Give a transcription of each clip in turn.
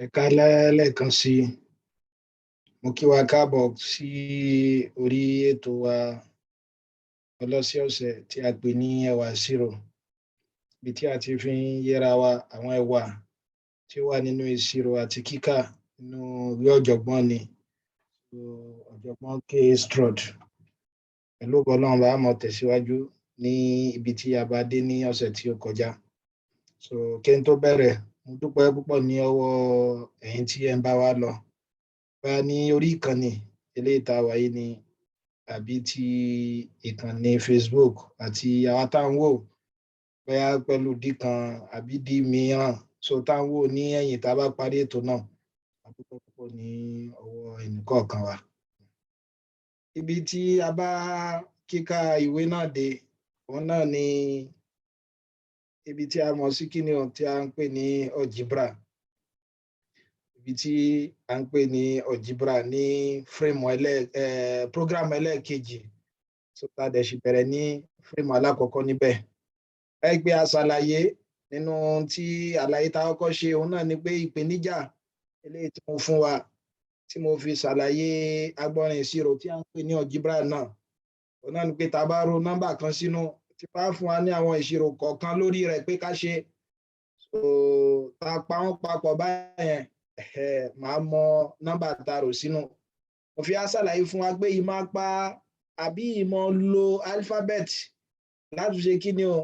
Ẹ káalẹ́ lẹ́ẹ̀kan sí i. Mo kí wa káàbọ̀ sí orí ètò wa ọlọ́sẹ̀ọ̀sẹ̀ tí a pè ní ẹwà ìṣirò, ibi tí a ti fi ń yẹra wa àwọn ẹwà tí ó wà nínú ìṣirò àti kíkà nínú ìwé ọ̀jọ̀gbọ́n ni ọ̀jọ̀gbọ́n K. Stroud. Pẹ̀lú ògo Ọlọ́run a máa tẹ̀síwájú ní ibi tí a bá dé ní ọ̀sẹ̀ tí ó kọjá. Kí n tó bẹ̀rẹ̀, mo dúpẹ́ púpọ̀ ní ọwọ́ ẹ̀yin tí ẹ ń bá wa lọ bá ní orí ìkànnì eléyìí tá a wà yìí ni àbí ti ìkànnì Facebook àti àwa tá ń wò bóyá pẹ̀lú dí kan àbí dí mìíràn tá ń wò ní ẹ̀yìn tá a bá parí ètò náà. A dúpẹ́ púpọ̀ ní ọwọ́ ẹnìkọ̀ọ̀kan wa. Ibi tí a bá kíka ìwé náà dé, òun náà ni ibi tí a mọ̀ sí kíni o tí a ń pè ní algebra. Ibi tí a ń pè ní algebra ní program ẹlẹ́ẹ̀kejì, tá a dẹ̀ sì bẹ̀rẹ̀ ní frame alákọ̀ọ́kọ́ níbẹ̀. Ẹ gbé a ṣàlàyé nínú tí àlàyé tá a kọ́kọ́ ṣe, òun náà ni pé ìpèníjà eléyìí tí mo fún wa tí mo fi ṣàlàyé agbọ́nrin ìṣirò tí a ń pè ní algebra náà, òun náà ni pé tá a bá ro nọ́mbà kan sínú tí bá fún wa ní àwọn ìṣirò kọ̀ọ̀kan lórí rẹ̀ pé ká ṣe, tá a pa wọ́n papọ̀ báyẹn, màá mọ nọ́mbà tá a rò sínú. Mo fi ṣàlàyé fún wa pé ìmọ̀ pa àbí ìmọ̀ lo alphabet láti ṣe kí ni o,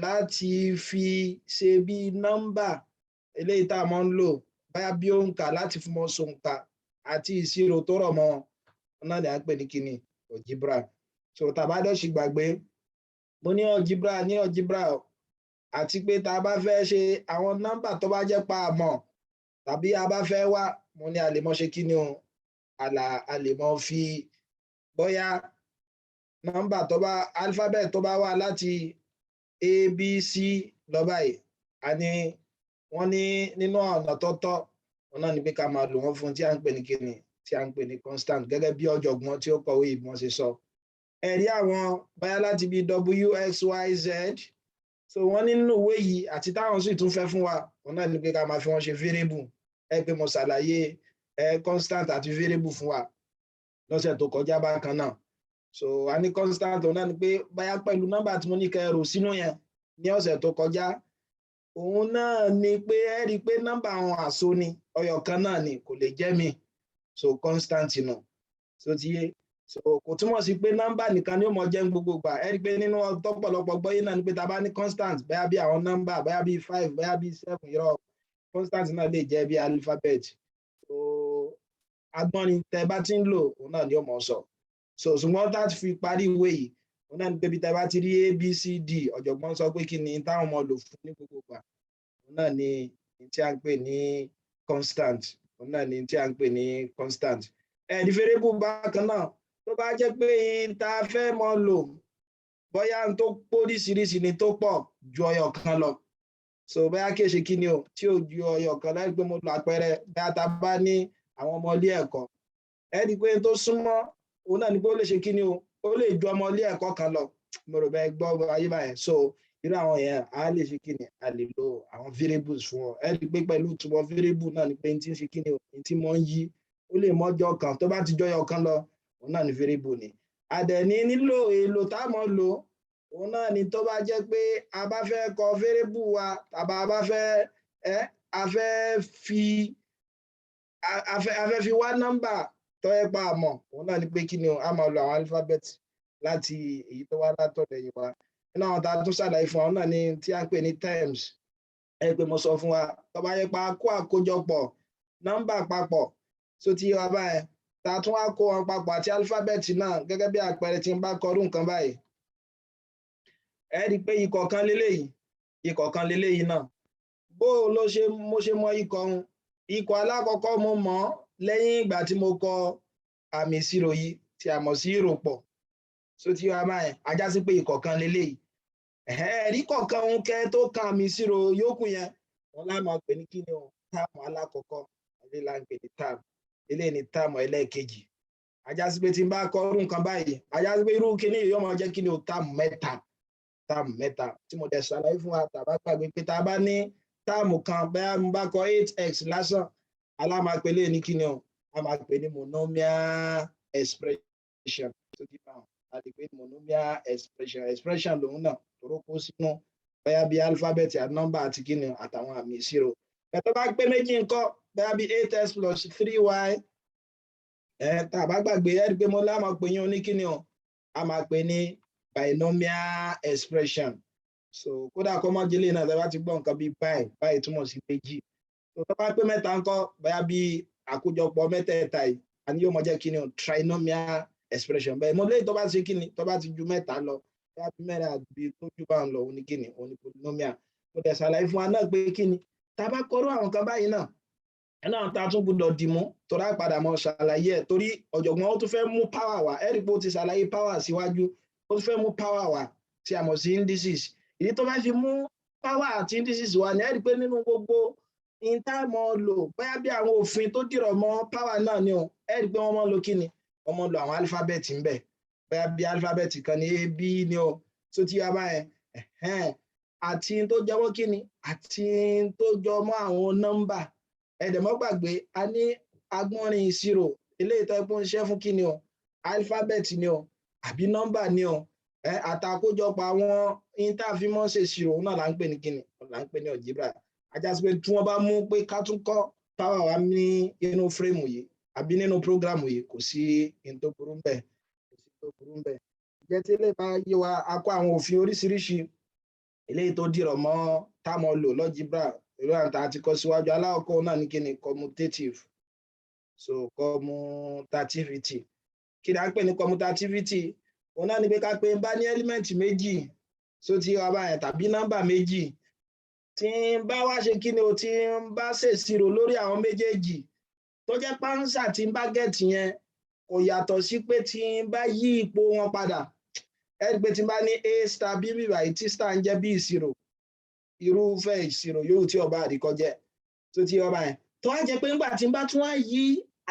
láti fi ṣe bí nọ́mbà eléyìí tá a máa ń lò báyà bí òǹkà láti fi mọ ṣòǹkà àti ìṣirò tó rọ̀ mọ́ wọn náà ni à ń pè ní kí ni algebra. Tá a bá dẹ̀ sì gbàgbé, mo ní algebra àti pé tá a bá fẹ́ ṣe àwọn nọ́mbà tó bá jẹ́ pa àmọ́ tàbí a bá fẹ́ wá, mo ní a lè mọ ṣe kí ni o, a lè mọ fi bóyá nọ́mbà tó bá alphabet tó bá wà láti a b c lọ báyìí, wọ́n ní nínú ọ̀nà tó tọ́ wọn náà ni pé ká máa lò wọ́n fún tí a ń pè ní kíni, tí a ń pè ní constant, gẹ́gẹ́ bí ọ̀jọ̀gbọ́n tí ó kọ̀wé ìbọn ṣe sọ. Ẹ̀rí àwọn báyá láti bí w x y z, wọ́n nínú ìwé yìí àti táwọn sì tún fẹ́ fún wa, wọn náà ni pé ká máa fi wọ́n ṣe variable. Ẹ pé mo ṣàlàyé constant àti variable fún wa lọ́sẹ̀ tó kọjá bákan náà. A ní constant òun náà ni pé báyá pẹ̀lú nọ́mbà tí mo ní kẹ́ rò sínú yẹn ní ọ̀sẹ̀ tó kọjá, òun náà ni pé ẹ rí i pé nọ́mbà àwọn àṣọ ni ọyọ kan náà ni, kò lè jẹ́ mi, constant náà ti yé. Kò túmọ̀ sí pé nọ́mbà nìkan ni ó mọ jẹ́ gbogbo ìgbà. Ẹ rí i pé nínú tọ́pọ̀lọpọ̀ gbọ́yé náà ni pé tá a bá ní constant báyà bí àwọn nọ́mbà báyà bí 5 báyà bí 7 irọ́, constant náà lè jẹ́ bí alphabet. Agbọ́nrin tẹ bá ti ń lò òun náà ni ó mọ̀ sọ. Ṣùgbọ́n tá a fi parí ìwé yìí, òun náà ni pé bí tẹ bá ti rí a b c d, ọ̀jọ̀gbọ́n sọ pé kí ni táwọn ọmọ lò fún ní gbogbo ìgbà, òun náà ni tí a ń pè ní constant. Òun náà ni tí a ń pè ní constant. Ẹ̀rí variable bákan náà, tó bá jẹ́ pé tá a fẹ́ mọ lò bóyá n tó póríṣiríṣi ni tó pọ̀ ju ọyọ kan lọ. Bóyá kí ṣe kí ni o, tí ò ju ọyọ kan láì pé mo lo àpẹẹrẹ bóyá tá a bá ní àwọn ọmọ ilé ẹ̀kọ́. Ẹ rí i pé tó súnmọ́ òun náà ni pé ó lè ṣe kí ni o, ó lè ju ọmọ ilé ẹ̀kọ́ kan lọ. Mo rò bẹ́ẹ̀ gbọ́ ayé báyẹn. Irú àwọn yẹn a lè ṣe kí ni, a lè lo àwọn variables fún wọn. Ẹ rí i pé pẹ̀lú ìtumọ̀ variable náà ni pé n tí ń ṣe kí ni o, n tí mọ́ ń yí, ó lè mọ́jọ kan, tó bá ti jọyọ kan lọ òun náà ni variable ni. Àdẹ̀ní nílò èlò tá a mọ̀ lò, òun náà ni tó bá jẹ́ pé a bá fẹ́ kọ variable wa tàbí a bá fẹ́ a fẹ́ fi wá nọ́mbà tó yẹ pa àmọ́, òun náà ni pé kí ni o, a máa lo àwọn alphabet láti èyí tó wá látọ̀dọ̀ yìí wá. Nínú àwọn tá a tún ṣàlàyé fún wa, òun náà ni tí a ń pè ní terms. Ẹ pé mo sọ fún wa, tó bá yẹ pa kó àkójọpọ̀ nọ́mbà papọ̀, tí wá báyẹn tá a tún wá kó wọn papọ̀ àti alphabet náà, gẹ́gẹ́ bí àpẹẹrẹ tí n bá kọrú nǹkan báyìí. Ẹ rí i pé ìkọ̀ọ̀kan leléyìí náà. Bó ló ṣe mo ṣe mọ ikọ̀ ohun? Ikọ̀ alákọ̀ọ́kọ́ mo mọ̀ lẹ́yìn ìgbà tí mo kọ àmì ìṣirò yìí tí a mọ̀ sí ìròpọ̀. Tí wá báyẹn, a já sí pé ìkọ̀ọ̀kan leléyìí. Ẹ̀rí kọ̀ọ̀kan ohun kẹ́ tó kan àmì ìṣirò yòókù yẹn, wọn lá máa pè ní kí ni o, táàmù alákọ̀ọ́kọ́, ilé là ń pè ní táàmù. Ilé ni táàmù ẹlẹ́ẹ̀kejì. A já sí pé tí n bá kọ irú nǹkan báyìí, a já sí pé irú kíní yóò máa jẹ́ kí ni o, táàmù mẹ́ta tí mo dẹ̀ ṣàlàyé fún wa tàbá gbàgbé pé tá a bá ní táàmù kan bẹ́ẹ̀ mo bá kọ 8x lásán, alá máa pè lé ní kíni o a máa pè ní monomial expression tó ti bá a lè pè ní monomial expression lòun náà tó kó sínú bóyá bí alphabet àti nọ́mbà àti kíni àtàwọn àmì ìṣirò tó bá pé méjì ńkọ́ bóyá bí 8x plus 3y tá a bá gbàgbé ẹ rí pé mo lá máa pè yín ní kíni o a máa pè ní binomial expression so kódà kọ́ mọ́ jílé náà tẹ́ ti gbọ́ nǹkan bíi báyìí túmọ̀ sí méjì tó bá pé mẹ́ta ńkọ́ bóyá bí àkójọpọ̀ mẹ́tẹ̀ẹ̀ta yìí a ní yóò mọ jẹ́ kíni o trinomial expression bẹ́ẹ̀ mo lé tó bá ṣe kíni tó bá ti ju mẹ́ta lọ bóyá bí mẹ́rin àbí tó ju bá ń lọ òun ní kíni òun ní polynomial mo dẹ̀ ṣàlàyé fún wa náà pé kíni tá a bá kọ́rọ́ àwọn kan báyìí náà náà ta tún gbọ́dọ̀ dìmú tó rá padà mọ́ ṣàlàyé ẹ̀ torí ọ̀jọ̀gbọ́n ó tún fẹ́ mú power wá ẹ̀rí pé ó ti ṣàlàyé power síwájú ó tún fẹ́ mú power wá tí a mọ̀ sí indices èyí tó bá fi mú power àti indices wá ní ẹ̀rí pé nínú gbogbo ìntàmọ́ lò bóyá bí àwọn òfin tó dìrọ̀ mọ́ power náà ni o ẹ̀rí pé wọ́n mọ́ lo kíni wọ́n mọ́ lo àwọn alphabet ń bẹ̀ bóyá bí alphabet kan ní a b ni o tó ti wá báyẹn àti tó jọmọ́ kíni àti tó jọmọ́ àwọn nọ́mbà ẹ̀dẹ̀mọ́ gbàgbé a ní agbọ́nrin ìṣirò eléyìí tó ń ṣe fún kíni o alphabet ni o àbí nọ́mbà ni o àtàkójọpọ̀ àwọn interfimọ́ ṣe ìṣirò náà là ń pè ní kíni là ń pè ní algebra ajásí pé tí wọ́n bá mú pé ká tún kọ́ power wa ní inú frame yìí àbí nínú program yìí kò sí in tó burú bẹ́ẹ̀ jẹ́ tí eléyìí bá yé wa a kọ́ àwọn òfin oríṣiríṣi eléyìí tó dìrọ̀ mọ́ táwọn lò lọ́jìbrà irú àǹtà àti kọ́ síwájú aláwọ̀kọ́ náà ní kíni commutative so commutativity kí ni a ń pè ní commutativity òun náà ni pé ká pé bá ní element méjì so tí wàá bá yẹn tàbí nọ́mbà méjì tí ń bá wá ṣe kíni o tí ń bá ṣèṣirò lórí àwọn méjèèjì tó jẹ́ pánsà tí ń bá gẹ̀ẹ́tì yẹn kò yàtọ̀ sí pé tí ń bá yí ipò wọn padà ẹ̀rí pé tí ń bá ní a star b báyìí tí star ń jẹ́ bí ìṣirò irúfẹ́ ìṣirò yóò tí ọba àríkọjẹ́ tó tí ọba yẹn tó wá jẹ́ pé nígbà tí n bá tún wá yí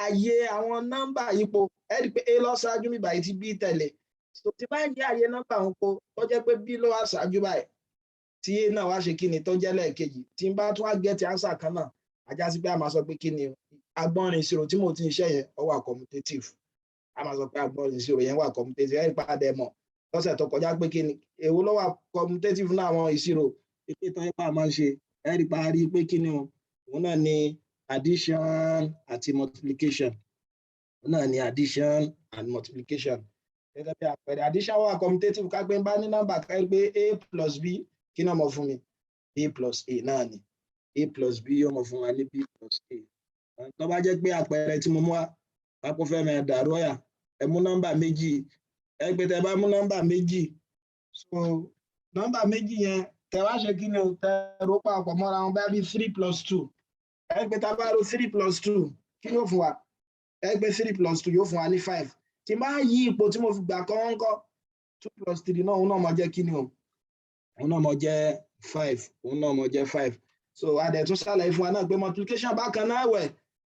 àyè àwọn nọ́mbà yípo ẹ rí i pé a lọ ṣáájú mi báyìí tí b tẹ̀lé tó tí bá yí àyè nọ́mbà wọn po tó jẹ́ pé b ló wá ṣáájú báyìí tí a náà wá ṣe kíni tó jẹ́ lẹ́ẹ̀kejì tí n bá tún wá gẹ́tì ánsà kan náà ajá sí pé a máa sọ pé kíni agbọ́nrin ìṣirò tí mo ti ń ṣe yẹn ó wà commutative a máa sọ pé agbọ́nrin ìṣirò yẹn wà commutative ẹ rí i pé adẹ mọ̀ lọ́sẹ̀ tó kọjá pé kíni èwo ló wà commutative náà àwọn ìṣirò pé tó yẹ pa máa ń ṣe ẹ̀rí parí pé kí ni òun náà ni addition àti multiplication òun náà ni addition and multiplication gẹ́gẹ́ bí àpẹẹrẹ addition wà commutative ká pé ń bá ní nọ́mbà ká pé a plus b kí náà mọ̀ fún mi a plus a náà ni a plus b yóò mọ̀ fún wa ní b plus a tó bá jẹ́ pé àpẹẹrẹ tí mo mú wa pápó fẹ́ mẹ́ dàrú ọ̀yà ẹ mú nọ́mbà méjì ẹ pé tẹ bá mú nọ́mbà méjì so nọ́mbà méjì yẹn tẹ wá ṣe kí ni o tẹ ro papọ̀ mọ́ra wọn bá bí 3 plus 2 ẹgbẹ́ tá a bá ro 3 plus 2 kí yóò fún wa ẹgbẹ́ 3 plus 2 yóò fún wa ní 5 tí n bá yí ipò tí mo fi gbà kọ́ ń kọ́ 2 plus 3 náà òun náà mọ̀ jẹ́ kí ni o òun náà mọ̀ jẹ́ 5 òun náà mọ̀ jẹ́ 5 so adẹ̀ tún ṣàlàyé fún wa náà pé multiplication bákan náà wẹ̀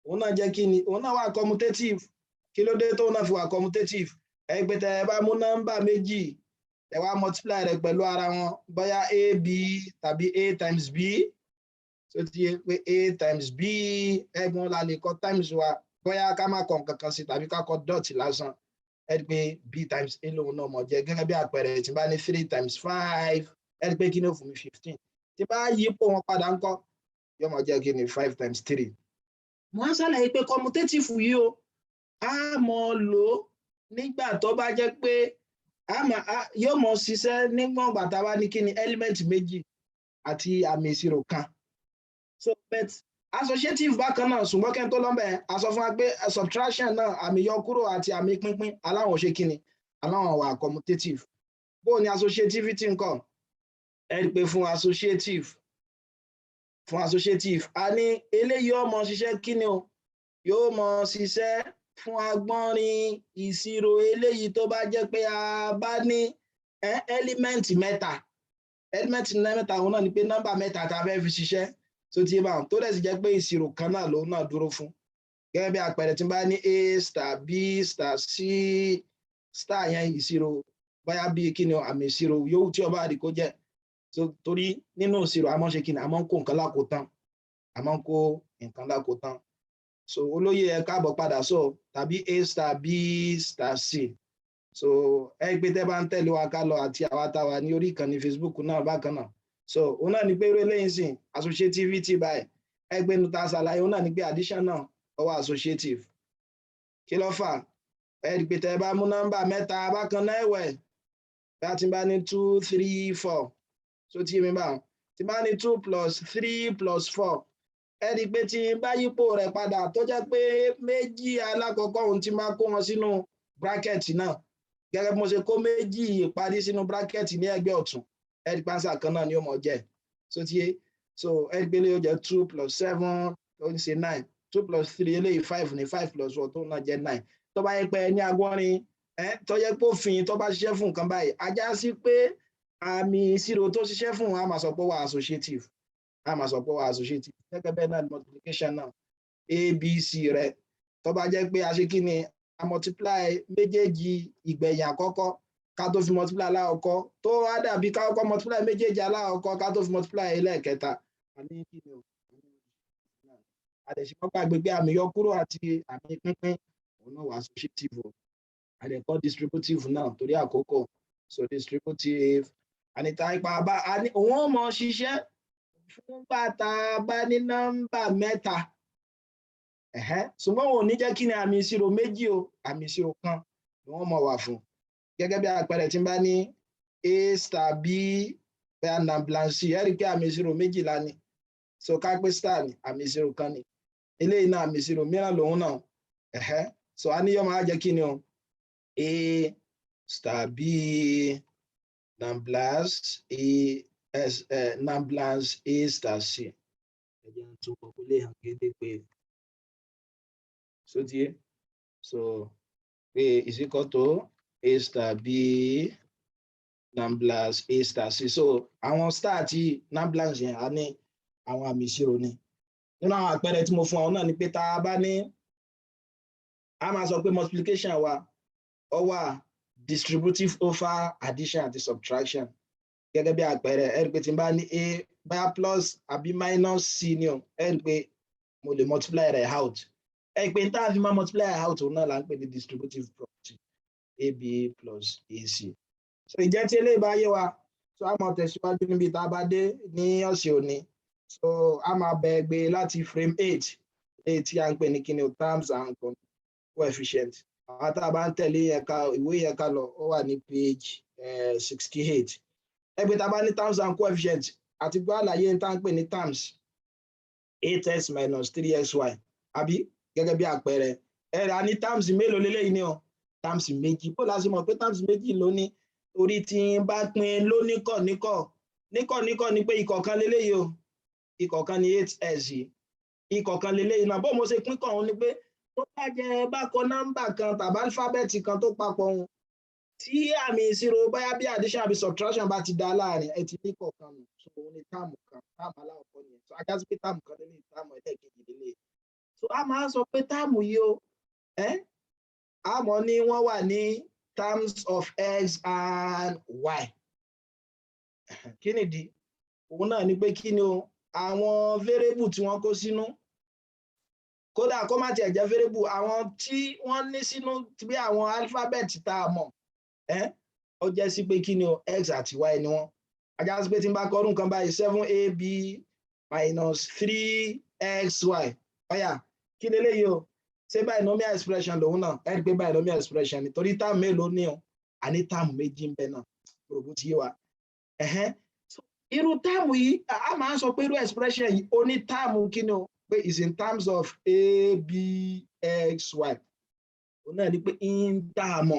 òun náà jẹ́ kí ni òun náà wà commutative kí ló dé tó náà fi wà commutative ẹgbẹ́ tẹ bá mú nọ́mbà méjì ẹ wá multiply rẹ̀ pẹ̀lú ara wọn bóyá ab tàbí a times b so ti yẹ pé a times b ẹ̀gbọ́n la lè kọ times wa bóyá ká má kọ nǹkan kan sí tàbí ká kọ dot lásán ẹ rí pé b times a lòun náà mọ̀ jẹ́ gẹ́gẹ́ bí àpẹẹrẹ tí bá ní 3 times 5 ẹ rí pé kí ni ó fún mi 15 tí bá yípo wọn padà ń kọ́ yóò mọ̀ jẹ́ kí ni 5 times 3 mo á ṣàlàyé pé commutative yìí o a mọ̀ lò nígbà tó bá jẹ́ pé yóò mọ̀ ṣiṣẹ́ nígbà bàtà wá ní kíni element méjì àti àmì ìṣirò kan so but associative bákan náà ṣùgbọ́n kẹ́ tó lọ́mbẹ̀ a sọ fún wa pé subtraction náà àmì yọkúrò àti àmì pínpín aláwọ̀ ṣe kíni aláwọ̀ wà commutative bó ni associativity nǹkan ẹ rí pé fún associative a ní eléyìí yóò mọ̀ ṣiṣẹ́ kíni o yóò mọ̀ ṣiṣẹ́ fún agbọ́nrin ìṣirò eléyìí tó bá jẹ́ pé a bá ní ẹ́límẹ́ǹtì mẹ́ta òun náà ni pé nọ́mbà mẹ́ta tá a fẹ́ fi ṣiṣẹ́ tó ti bá wọn tó dẹ̀ sì jẹ́ pé ìṣirò kan náà lòun náà dúró fún gẹ́gẹ́ bí àpẹẹrẹ tí n bá ní a star b star c star yẹn ìṣirò báyà bí kí ni àmì ìṣirò yòówù tí ọba àdìkó jẹ́ torí nínú ìṣirò a máa ń ṣe kí ni a máa ń kó nǹkan lákòótán so olóyè ẹ káàbọ̀ padà so tàbí a star b star c so ẹ gbé tẹ́ bá ń tẹ̀lé wa ká lọ àti àwa tá wà ní orí ìkànnì Facebook náà bákan náà so òun náà ni pé eré lẹ́yìn sìn associativity báyìí ẹ gbé nu ta ṣàlàyé òun náà ni pé addition náà ó wà associative kí ló fà ẹ gbé tẹ́ bá mú nọ́mbà mẹ́ta bákan náà ẹ̀wẹ̀ bá ti bá ní 2 3 4 so tí mi bá ti bá ní 2 plus 3 plus 4 ẹ rí pé tí bá yípo rẹ̀ padà tó jẹ́ pé méjì alákọ̀ọ́kọ́ ohun tí máa kó wọn sínú bracket náà gẹ́gẹ́ bí mo ṣe kó méjì ìparí sínú bracket ní ẹgbẹ́ ọ̀tún ẹ rí pàṣẹ kan náà ni ó mọ̀ jẹ́ so tí so ẹ rí pé lè jẹ́ 2 plus 7 ó ń ṣe 9 2 plus 3 eléyìí 5 ní 5 plus 4 tó náà jẹ́ 9 tó bá yẹ pé ní agbọ́nrin tó yẹ pé òfin tó bá ṣiṣẹ́ fún nǹkan báyìí ajá sí pé àmì ìṣirò tó ṣiṣẹ́ fún a máa sọ pé wà associative gẹ́gẹ́ bẹ́ẹ̀ náà multiplication náà abc rẹ̀ tó bá jẹ́ pé a ṣe kí ni a multiply méjèèjì ìgbẹ̀yìn àkọ́kọ́ ká tó fi multiply alákọ̀ọ́kọ́ tó wá dàbí ká kọ́kọ́ multiply méjèèjì alákọ̀ọ́kọ́ ká tó fi multiply ẹlẹ́ẹ̀kẹta àdẹ̀símọ́ gbàgbé pé àmì yọkúrò àti àmì pínpín òun náà wà associative o àdẹ̀kọ́ distributive náà torí àkókò so distributive àníta ipa bá òun ó mọ ṣiṣẹ́ fún bàtà bá ní nọ́mbà mẹ́ta ṣùgbọ́n wọn ò ní jẹ́ kí ni àmì ìṣirò méjì o àmì ìṣirò kan ni wọ́n mọ̀ wà fún gẹ́gẹ́ bí àpẹẹrẹ tí n bá ní a star b bẹ́ẹ̀ namblancy ẹ rí i pé àmì ìṣirò méjìlá ni so ká pé star ni àmì ìṣirò kan ni eléyìí náà àmì ìṣirò mìíràn lòun náà so a níyọ́ máa jẹ́ kí ni o a star b namblans namblans a star c ẹ̀jẹ̀ tó kọ́kọ́ lè hàn gédé pé so díẹ̀ so pé is equal to a star b namblans a star c so àwọn star àti namblans yẹn a ní àwọn àmì ìṣirò ni nínú àwọn àpẹẹrẹ tí mo fún àwọn náà ni pé tá a bá ní a máa sọ pé multiplication wa ó wà distributive over addition àti subtraction gẹ́gẹ́ bí àpẹẹrẹ ẹ rí pé tí n bá ní a bá plus àbí minus c ni o ẹ rí pé mo lè multiply rẹ̀ out ẹ pé tá a fi máa multiply out òun náà là ń pè ní distributive property ab plus ac so ìjẹ́ tí eléyìí bá yé wa so a máa tẹ̀síwájú níbi tá a bá dé ní ọ̀sẹ̀ òní so a máa bẹ̀rẹ̀ gbé láti frame 8 èyí tí a ń pè ní kíni terms and coefficient àwọn tá a bá ń tẹ̀lé ìwé yẹn ká lọ ó wà ní page 68 ẹgbẹ́ tá a bá ní terms and coefficient àti gbọ́ àlàyé tá a ń pè ní terms 8x minus 3xy àbí gẹ́gẹ́ bí àpẹẹrẹ ẹ̀rọ ní terms mélòó lélẹ́yìn ni ọ terms méjì bó la ṣe mọ̀ pé terms méjì ló ní orí tí n bá pín lóníkọ̀ ní pé ìkọ̀ọ̀kan lélẹ́yìí o ìkọ̀ọ̀kan ní 8x ìkọ̀ọ̀kan lélẹ́yìn náà bó mo ṣe pín kọ̀ ọ́n ni pé tó bá jẹ́ bá kọ nọ́mbà kan tàbí alifábẹ́ẹ̀tì kan tó papọ̀ wọn tí àmì ìṣirò báyá bí addition àbí subtraction bá ti dá láàrin ẹ ti ní kọ̀ọ̀kan nù so òun ni táàmù kan táàmù aláwọ̀kọ́ nìyẹn so ajá sí pé táàmù kan lélẹ̀ táàmù ẹlẹ́ẹ̀kejì lélẹ̀ so a máa sọ pé táàmù yìí o àmọ́ ní wọ́n wà ní terms of x and y kí nìdí òun náà ni pé kí ni o àwọn variable tí wọ́n kó sínú kódà kó má tiẹ̀ jẹ́ variable àwọn tí wọ́n ní sínú bí àwọn alphabet tá a mọ̀ ó jẹ́ sí pé kí ni o x àti y ni wọ́n ajá sí pé tí n bá kọrú nǹkan báyìí 7ab minus 3xy ọ̀yà kí leléyìí o ṣé binomial expression lòun náà ẹ rí pé binomial expression nítorí táàmù mélòó ní o àní táàmù méjì ń bẹ náà gbogbo tí yé wa irú táàmù yìí a máa ń sọ pé irú expression yìí ó ní táàmù kí ni o pé is in terms of a b x y òun náà ni pé in táàmù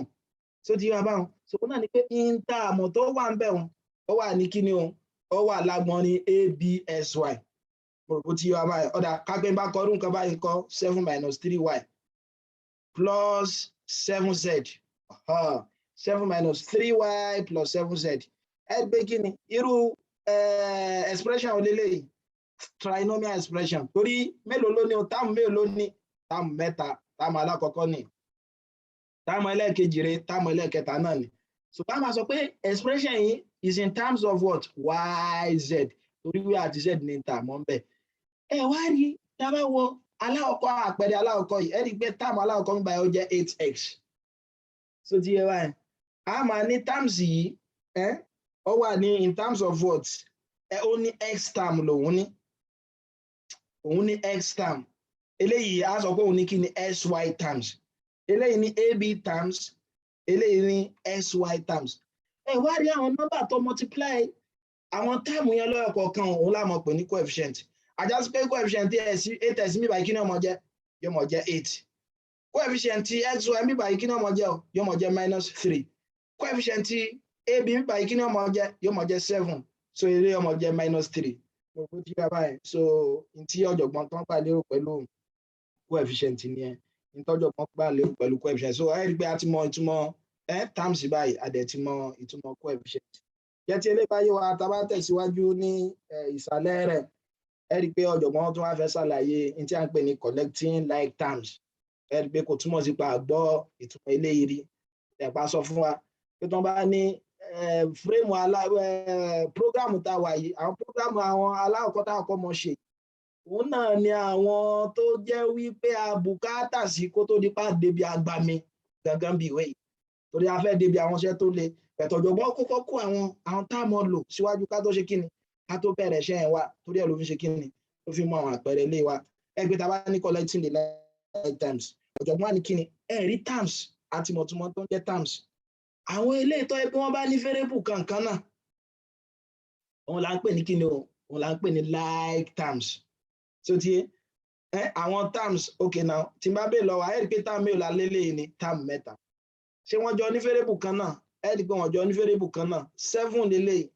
so ti yé wa báwọn so òun náà ni pé in táàmù tó wà ń bẹ wọn ó wà ní kí ni o ó wà lágbọn ní a b s y gbogbo tí yé wa báyìí ọ̀dà kápẹ́ bá kọrú nǹkan báyìí kọ 7 minus 3y plus 7z 7 minus 3y plus 7z ẹ gbé kí ni irú expression olélẹ́yìí trinomial expression torí mélòó ló ní o táàmù mélòó ló ní táàmù mẹ́ta táàmù alákọ̀ọ́kọ́ ní táàmù ẹlẹ́ẹ̀kejì rẹ̀ táàmù ẹlẹ́ẹ̀kẹta náà ni so bá máa sọ pé expression yìí is in terms of what y z torí wí àti z ní ta mọ́ ń bẹ̀ ẹ wá rí tá bá wo aláwọ̀kọ́ àpẹẹrẹ aláwọ̀kọ́ yìí ẹ rí pé táàmù aláwọ̀kọ́ ń bá ó jẹ́ 8x so ti yẹ báyìí a máa ní terms yìí ó wà ní in terms of what ó ní x term lòun ní x term eléyìí a sọ pé òun ní kí ni sy terms eléyìí ní ab terms eléyìí ní sy terms ẹ wá rí àwọn nọ́mbà tó multiply àwọn táàmù yẹn lọ́yọ̀ kọ̀ọ̀kan òun la mọ̀ pé ní coefficient àjásí pé coefficient 8x mi báyìí kí ni ó máa jẹ́ yóò máa jẹ́ 8 coefficient xy mi báyìí kí ni ó máa jẹ́ yóò máa jẹ́ -3 coefficient ab mi báyìí kí ni ó máa jẹ́ yóò máa jẹ́ 7 so eré ó máa jẹ́ -3 gbogbo tí wá báyìí so n tí ọ̀jọ̀gbọ́n tó ń gbà lérò pẹ̀lú coefficient nìyẹn n tọ́jọ̀gbọ́n gbà lérò pẹ̀lú coefficient so ẹ rí pé a ti mọ ìtumọ̀ terms báyìí a dẹ̀ ti mọ ìtumọ̀ coefficient jẹ́ tí eléyìí báyìí wa tá bá tẹ̀síwájú ní ìsàlẹ̀ rẹ̀ ẹ rí pé ọ̀jọ̀gbọ́n tó wá fẹ́ ṣàlàyé ní tí a ń pè ní collecting like terms ẹ rí pé kò túmọ̀ sí pa àgbọ́ ìtumọ̀ eléyìí rí ẹ̀pá sọ fún wa pé tó bá ní fírémù prógrámù tá a wà yìí àwọn prógrámù àwọn aláwọ̀kọ́ tá a kọ́ mọ̀ ṣe òun náà ni àwọn tó jẹ́ wípé a bùkátà sí kó tó di pa débi agbami gangan bí ìwé yìí torí a fẹ́ débi àwọn iṣẹ́ tó le pẹ̀tọ̀ ọ̀jọ̀gbọ́n kọ́kọ́ kó àwọn táàmù lò síwájú ká tó ṣe kíni ká tó bẹ̀rẹ̀ iṣẹ́ yẹn wá torí ẹ̀ ló fi ṣe kíni ló fi mọ àwọn àpẹẹrẹ ilé wa ẹgbẹ́ tá a bá ní collecting the like terms ọ̀jọ̀gbọ́n á ní kíni rí terms àti mọ̀túmọ̀ tó ń jẹ́ terms àwọn ilé ìtọ́ ẹ pé wọ́n bá ní variable kankan náà òun là ń pè ní kíni òun là ń pè ní like terms so ti àwọn terms okay now tí n bá bèè lọ́wọ́ ẹ rí pé term mélòó la lélẹ́yìn ní term mẹ́ta ṣé wọ́n jọ ní variable kan náà ẹ rí pé wọ́n jọ ní variable kan náà 7 lélẹ́yìn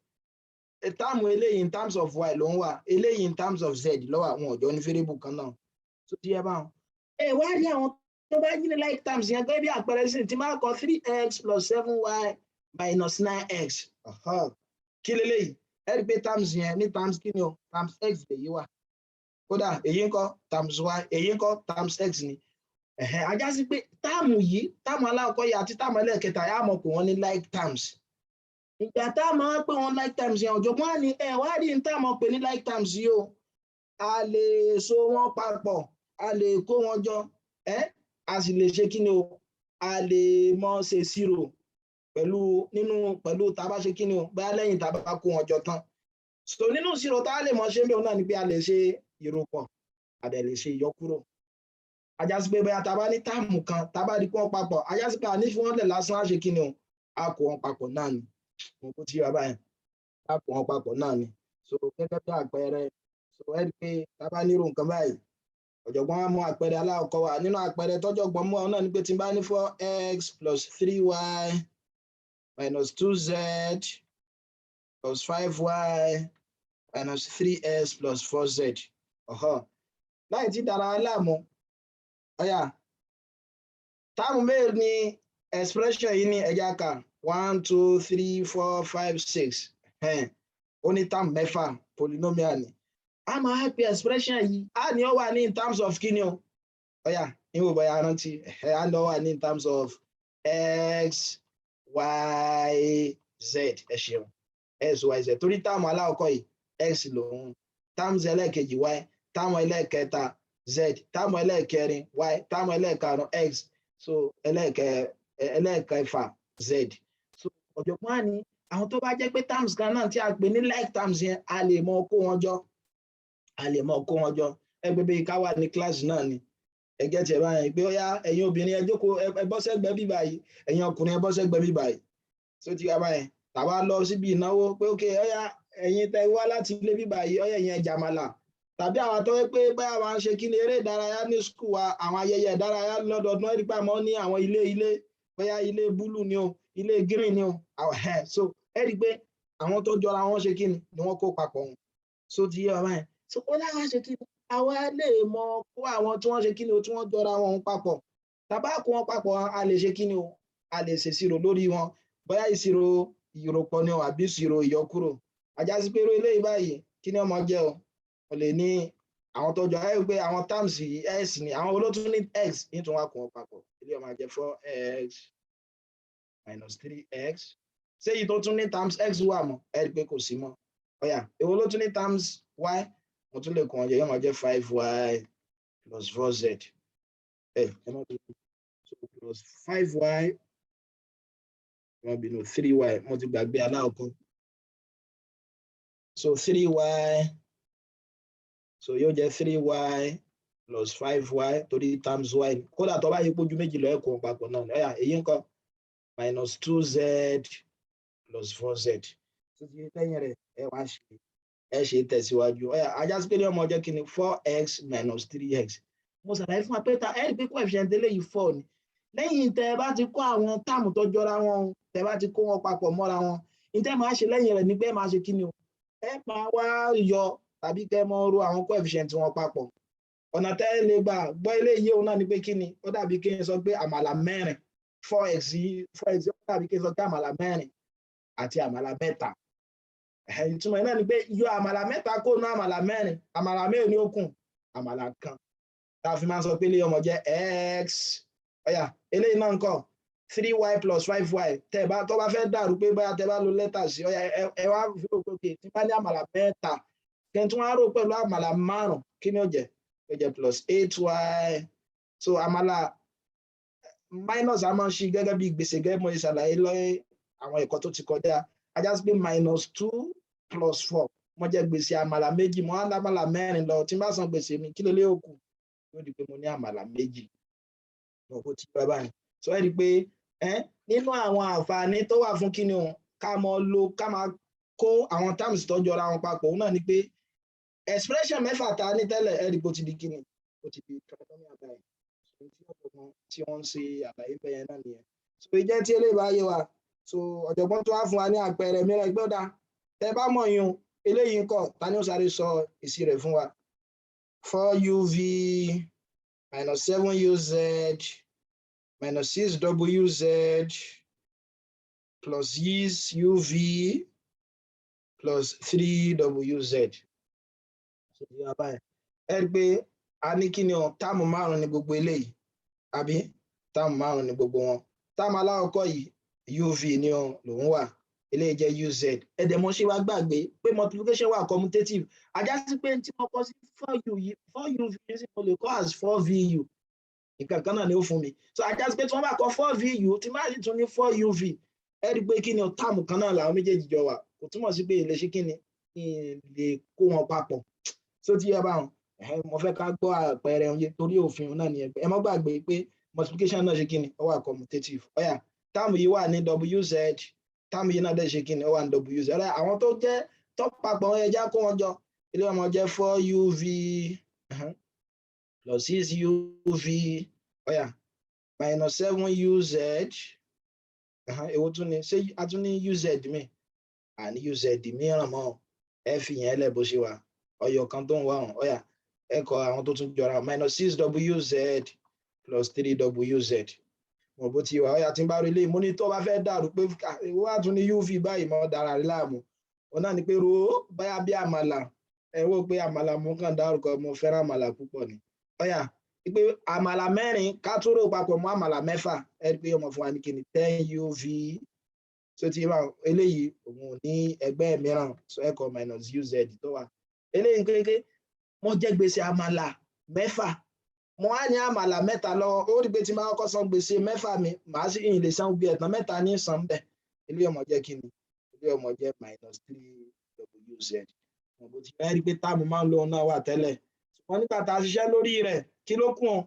táàmù eléyìí in terms of y ló ń wà eléyìí in terms of z ló wà àwọn ọjọ́ ní variable kan náà tó ti yẹ báwọn. wá rí àwọn tó bá yí ní like terms yẹn gẹ́gẹ́ bí àpẹẹrẹ sí ti máa kọ 3x plus 7y minus 9x kí leléyìí ẹ rí pé terms yẹn ní terms kí ni o terms x lèyí wà kódà èyí ń kọ́ terms y èyí ń kọ́ terms x ni ajá sí pé táàmù yìí táàmù aláwọ̀kọ́ yìí àti táàmù ẹlẹ́ẹ̀kẹta yà á mọ̀ pé wọ́n ní like terms ìgbà tá a máa pè wọn like terms yẹn ọ̀jọ̀gbọ́n á ní wá rí ní tá a máa pè ní like terms yìí o a lè so wọn papọ̀ a lè kó wọn jọ a sì lè ṣe kí ni o a lè mọ ṣe ṣírò pẹ̀lú tá a bá ṣe kí ni o bóyá lẹ́yìn tá a bá kó wọn jọ tán so nínú ṣírò tá a lè mọ ṣe ń bẹ̀ náà ni pé a lè ṣe ìròpọ̀ a dẹ̀ lè ṣe ìyọkúrò ajásí pé bóyá tá a bá ní táàmù kan tá a bá rí kó wọn papọ̀ ajásí pé a ní fún wọn lẹ̀ lásán á ṣe kí ni o a kó wọn papọ̀ náà ni mo kó tí wá báyìí a kó wọn papọ̀ náà ni so gẹ́gẹ́ bí àpẹẹrẹ so ẹ rí pé tá a bá nírò nǹkan báyìí ọ̀jọ̀gbọ́n á mú àpẹẹrẹ aláwọ̀kọ́ wa nínú àpẹẹrẹ tọ́jọ̀gbọ́n mú ọ náà ni pé tí n bá ní 4x plus 3y minus 2z plus 5y minus 3s plus 4z láì tí dára láàmú ọ̀yà táàmù mélòó ni expression yìí ní ẹ̀já kan 1 2 3 4 5 6 ó ní term mẹ́fà polynomial ni a máa happy expression yìí a ní ó wà ní in terms of kíni o ọ̀yà ìwò bọ̀yà rántí a ní ó wà ní in terms of x y z ẹ ṣeun x y z torí táàmù aláwọ̀kọ́ yìí x lòun táàmù ẹlẹ́ẹ̀kejì y táàmù ẹlẹ́ẹ̀kẹta z táàmù ẹlẹ́ẹ̀kẹrin y táàmù ẹlẹ́ẹ̀karùn x so ẹlẹ́ẹ̀kẹfà z so ọ̀jọ̀gbọ́n á ní àwọn tó bá jẹ́ pé terms kan náà tí a pè ní like terms yẹn a lè mọ kó wọn jọ ẹgbẹ́ bí ká wà ní kíláàsì náà ni ẹgẹ́ tiẹ̀ báyìí pé ó yá ẹ̀yin obìnrin ẹ jókòó ẹ bọ́ sẹ́gbẹ́ bí báyìí ẹ̀yin ọkùnrin ẹ bọ́ sẹ́gbẹ́ bí báyìí tó ti wá báyìí tàwa lọ síbi ìnáwó pé ókè ó yá ẹ̀yin tẹ wá láti ilé bí báyìí ó yá ẹ̀yin ẹ jàmàlà tàbí àwọn tó pé báyà wá ń ṣe kí ni eré ìdárayá ní skul wa àwọn ayẹyẹ ìdárayá lọ́dọọdún ẹ̀rí pàmò ní àwọn ilé bóyá ilé búlù ni o ilé green ni o so ẹ̀rí pé àwọn tó jọra wọn ṣe kí ni wọ́n kó papọ̀ wọn so ti yé ọmọ yẹn so ó láwa ṣe kí ni àwa lè mọ kó àwọn tí wọ́n ṣe kí ni o tí wọ́n jọra wọn papọ̀ tàbá kó wọn papọ̀ a lè ṣe kí ni o a lè ṣèṣirò lórí wọn bóyá ìṣirò ìròpọ̀ ni o àbí ìṣirò ìyọkúrò ajásí pé eléyìí báyìí kí ni ọmọ jẹ́ o lè ní àwọn tó jọ pé àwọn terms yìí x ni àwọn olótún ní x nítorí wọn kó wọn papọ̀ ilé ọmọ jẹ́ 4x minus 3x ṣé èyí tó tún ní terms x wà mọ́ ẹ rí pé kò sí mọ́ ọ̀yà èwo ló tún ní terms y mo tún lè kó wọn jẹ yóò máa jẹ́ 5y plus 4z. So plus 5y, 3y, mo ti gbàgbé aláwọ̀kan. So 3y, so yóò jẹ́ 3y plus 5y torí times y. Kódà tó bá yẹ pójú méjì lọ ẹ̀kọ́ papọ̀ náà. Ọ̀yà èyí ńkọ́ minus 2z plus 4z. So ti lẹ́yìn rẹ̀ ẹ ṣe tẹ̀síwájú. Ọ̀yà ajá sí pé ní ọmọ jẹ́ kí ni 4x minus 3x. Mo ṣàlàyé fún wa pé ẹ rí pé coefficient eléyìí 4 ni. Lẹ́yìn tẹ́ ẹ bá ti kó àwọn táàmù tó jọra wọn, tẹ́ ẹ bá ti kó wọn papọ̀ mọ́ra wọn, ìtẹ́ máa ṣe lẹ́yìn rẹ̀ ni pé máa ṣe kí ni o? Ẹ máa wá yọ tàbí kẹ́ mọ ro àwọn coefficient wọn papọ̀. Ọ̀nà tẹ́ ẹ lè gbà gbọ́ eléyìí òun náà ni pé kí ni? Ó dàbí kí n sọ pé àmàlà mẹ́rin 4x ó dàbí kí n sọ pé àmàlà mẹ́rin àti àmàlà mẹ́ta. Ìtumọ̀ náà ni pé yọ àmàlà mẹ́ta kó ná àmàlà mẹ́rin, àmàlà mẹ́rin ni ó kù, àmàlà kan. Tá a fi máa ń sọ pé ilé ọmọ jẹ́ x. Ọ̀yà eléyìí náà ńkọ́ 3y plus 5y. Tẹ́ bá tó bá fẹ́ dàrú pé bóyá tẹ́ bá lo lẹ́tà sí, ọ̀yà ẹ wá fi rò pé òkè tí bá ní àmàlà mẹ́ta, kí n tún wá rò pẹ̀lú àmàlà márùn-ún, kí ni ó jẹ́? Ó jẹ́ plus 8y. So àmàlà minus a máa ń ṣí gẹ́gẹ́ bí gbèsè gẹ́gẹ́ mo ṣàlàyé lọ́yẹ̀ àwọn ẹ̀kọ́ tó ti kọjá. Ajá sí pé minus 2 plus 4 mo jẹ gbèsè àmàlà méjì, mo á ní àmàlà mẹ́rin lọ, tí n bá san gbèsè mi kí ló lé òkú? Yóò di pé mo ní àmàlà méjì. Mo kò tí bá báyìí. So ẹ rí pé nínú àwọn àǹfààní tó wà fún kíni o ká máa kó àwọn terms tó jọra wọn papọ̀ òun náà ni pé expression mẹ́fà tá a ní tẹ́lẹ̀ ẹ rí pé ó ti di kíni? Ó ti di trinomial báyìí. Tí wọ́n ń ṣe àlàyé bẹ́yẹn náà nìyẹn. So ìjẹ́ tí eléyìí bá yé wa, so ọ̀jọ̀gbọ́n tó wá fún wa ní àpẹẹrẹ mìíràn gbọ́dá tẹ́ bá mọ̀ yún eléyìí ńkọ́ ta ni ó sáré sọ èsì rẹ̀ fún wa? 4uv minus 7uz minus 6wz plus 6uv plus 3wz. Ẹ rí pé a ní kí ni ọ táàmù márùn-ún ní gbogbo eléyìí, àbí táàmù márùn-ún ní gbogbo wọn. Táàmù aláwọ̀kọ́ yìí uv ni lòun wà, eléyìí jẹ́ uz. Ẹ̀dẹ̀mọ́ ṣe wá gbàgbé pé multiplication wà commutative. Ajá sí pé tí mo kọ sí 4uv sí mo lè kọ as 4vu. Nǹkan kan náà ni ó fún mi. So ajá sí pé tí wọ́n bá kọ 4vu tí máa sì tún ní 4uv, ẹ rí pé kí ni táàmù kan náà làwọn méjèèjì jọ wà. Kò túmọ̀ sí pé ilé ṣe kí ni lè kó wọn papọ̀. So ti yẹ báwọn. Mo fẹ́ ká gbọ́ àpẹẹrẹ oye torí òfin náà ni ẹ má gbàgbé pé multiplication náà ṣe kí ni ó wà commutative. Ọ̀yà táàmù yìí wà ní wz, táàmù yìí náà dẹ̀ ṣe kí ni ó wà ní wz. Àwọn tó jẹ́ tó papọ̀ ẹja kó wọn jọ, ilé ọmọ jẹ́ 4uv plus 6uv, ọ̀yà minus 7uz, èwo tún ni ṣé a tún ní uz mi? Àní uz mìíràn mọ́ ẹ fi yẹn lẹ̀ bó ṣe wà, ọyọ kan tó ń wá hàn. Ọ̀yà ẹ kọ àwọn tó tún jọra minus 6wz plus 3wz. Mo bó ti wà. Ọ̀yà tí ń bá rí ilé mo ní tó bá fẹ́ dàrú pé wá tún ní uv báyìí mọ́ dára rí láàmú. Òun náà ni pé ro báyà bí àmàlà, ẹ wò pé àmàlà mo kàn dárúkọ mo fẹ́ràn àmàlà púpọ̀ ni. Ọ̀yà pé àmàlà mẹ́rin ká tó rò papọ̀ mọ́ àmàlà mẹ́fà, ẹ rí pé ọmọ fún wa ní kíni 10uv. So ti wà eléyìí òun ní ẹgbẹ́ mìíràn, so ẹ kọ minus uz tó wà. Eléyìí kékeré mo jẹ gbèsè àmàlà mẹ́fà, mo á ní àmàlà mẹ́ta lọ, ó rí pé tí máa kọ́ san gbèsè mẹ́fà mi màá sì lè san gbé ẹ̀tàn mẹ́ta ní san bẹ́ẹ̀. Ilé ọmọ jẹ́ kíni? Ilé ọmọ jẹ́ minus 3wz. Mo bó ti fẹ́ rí pé táàmù máa ń lo náà wà tẹ́lẹ̀. Wọ́n nígbà tá a ṣiṣẹ́ lórí rẹ̀ kí ló kún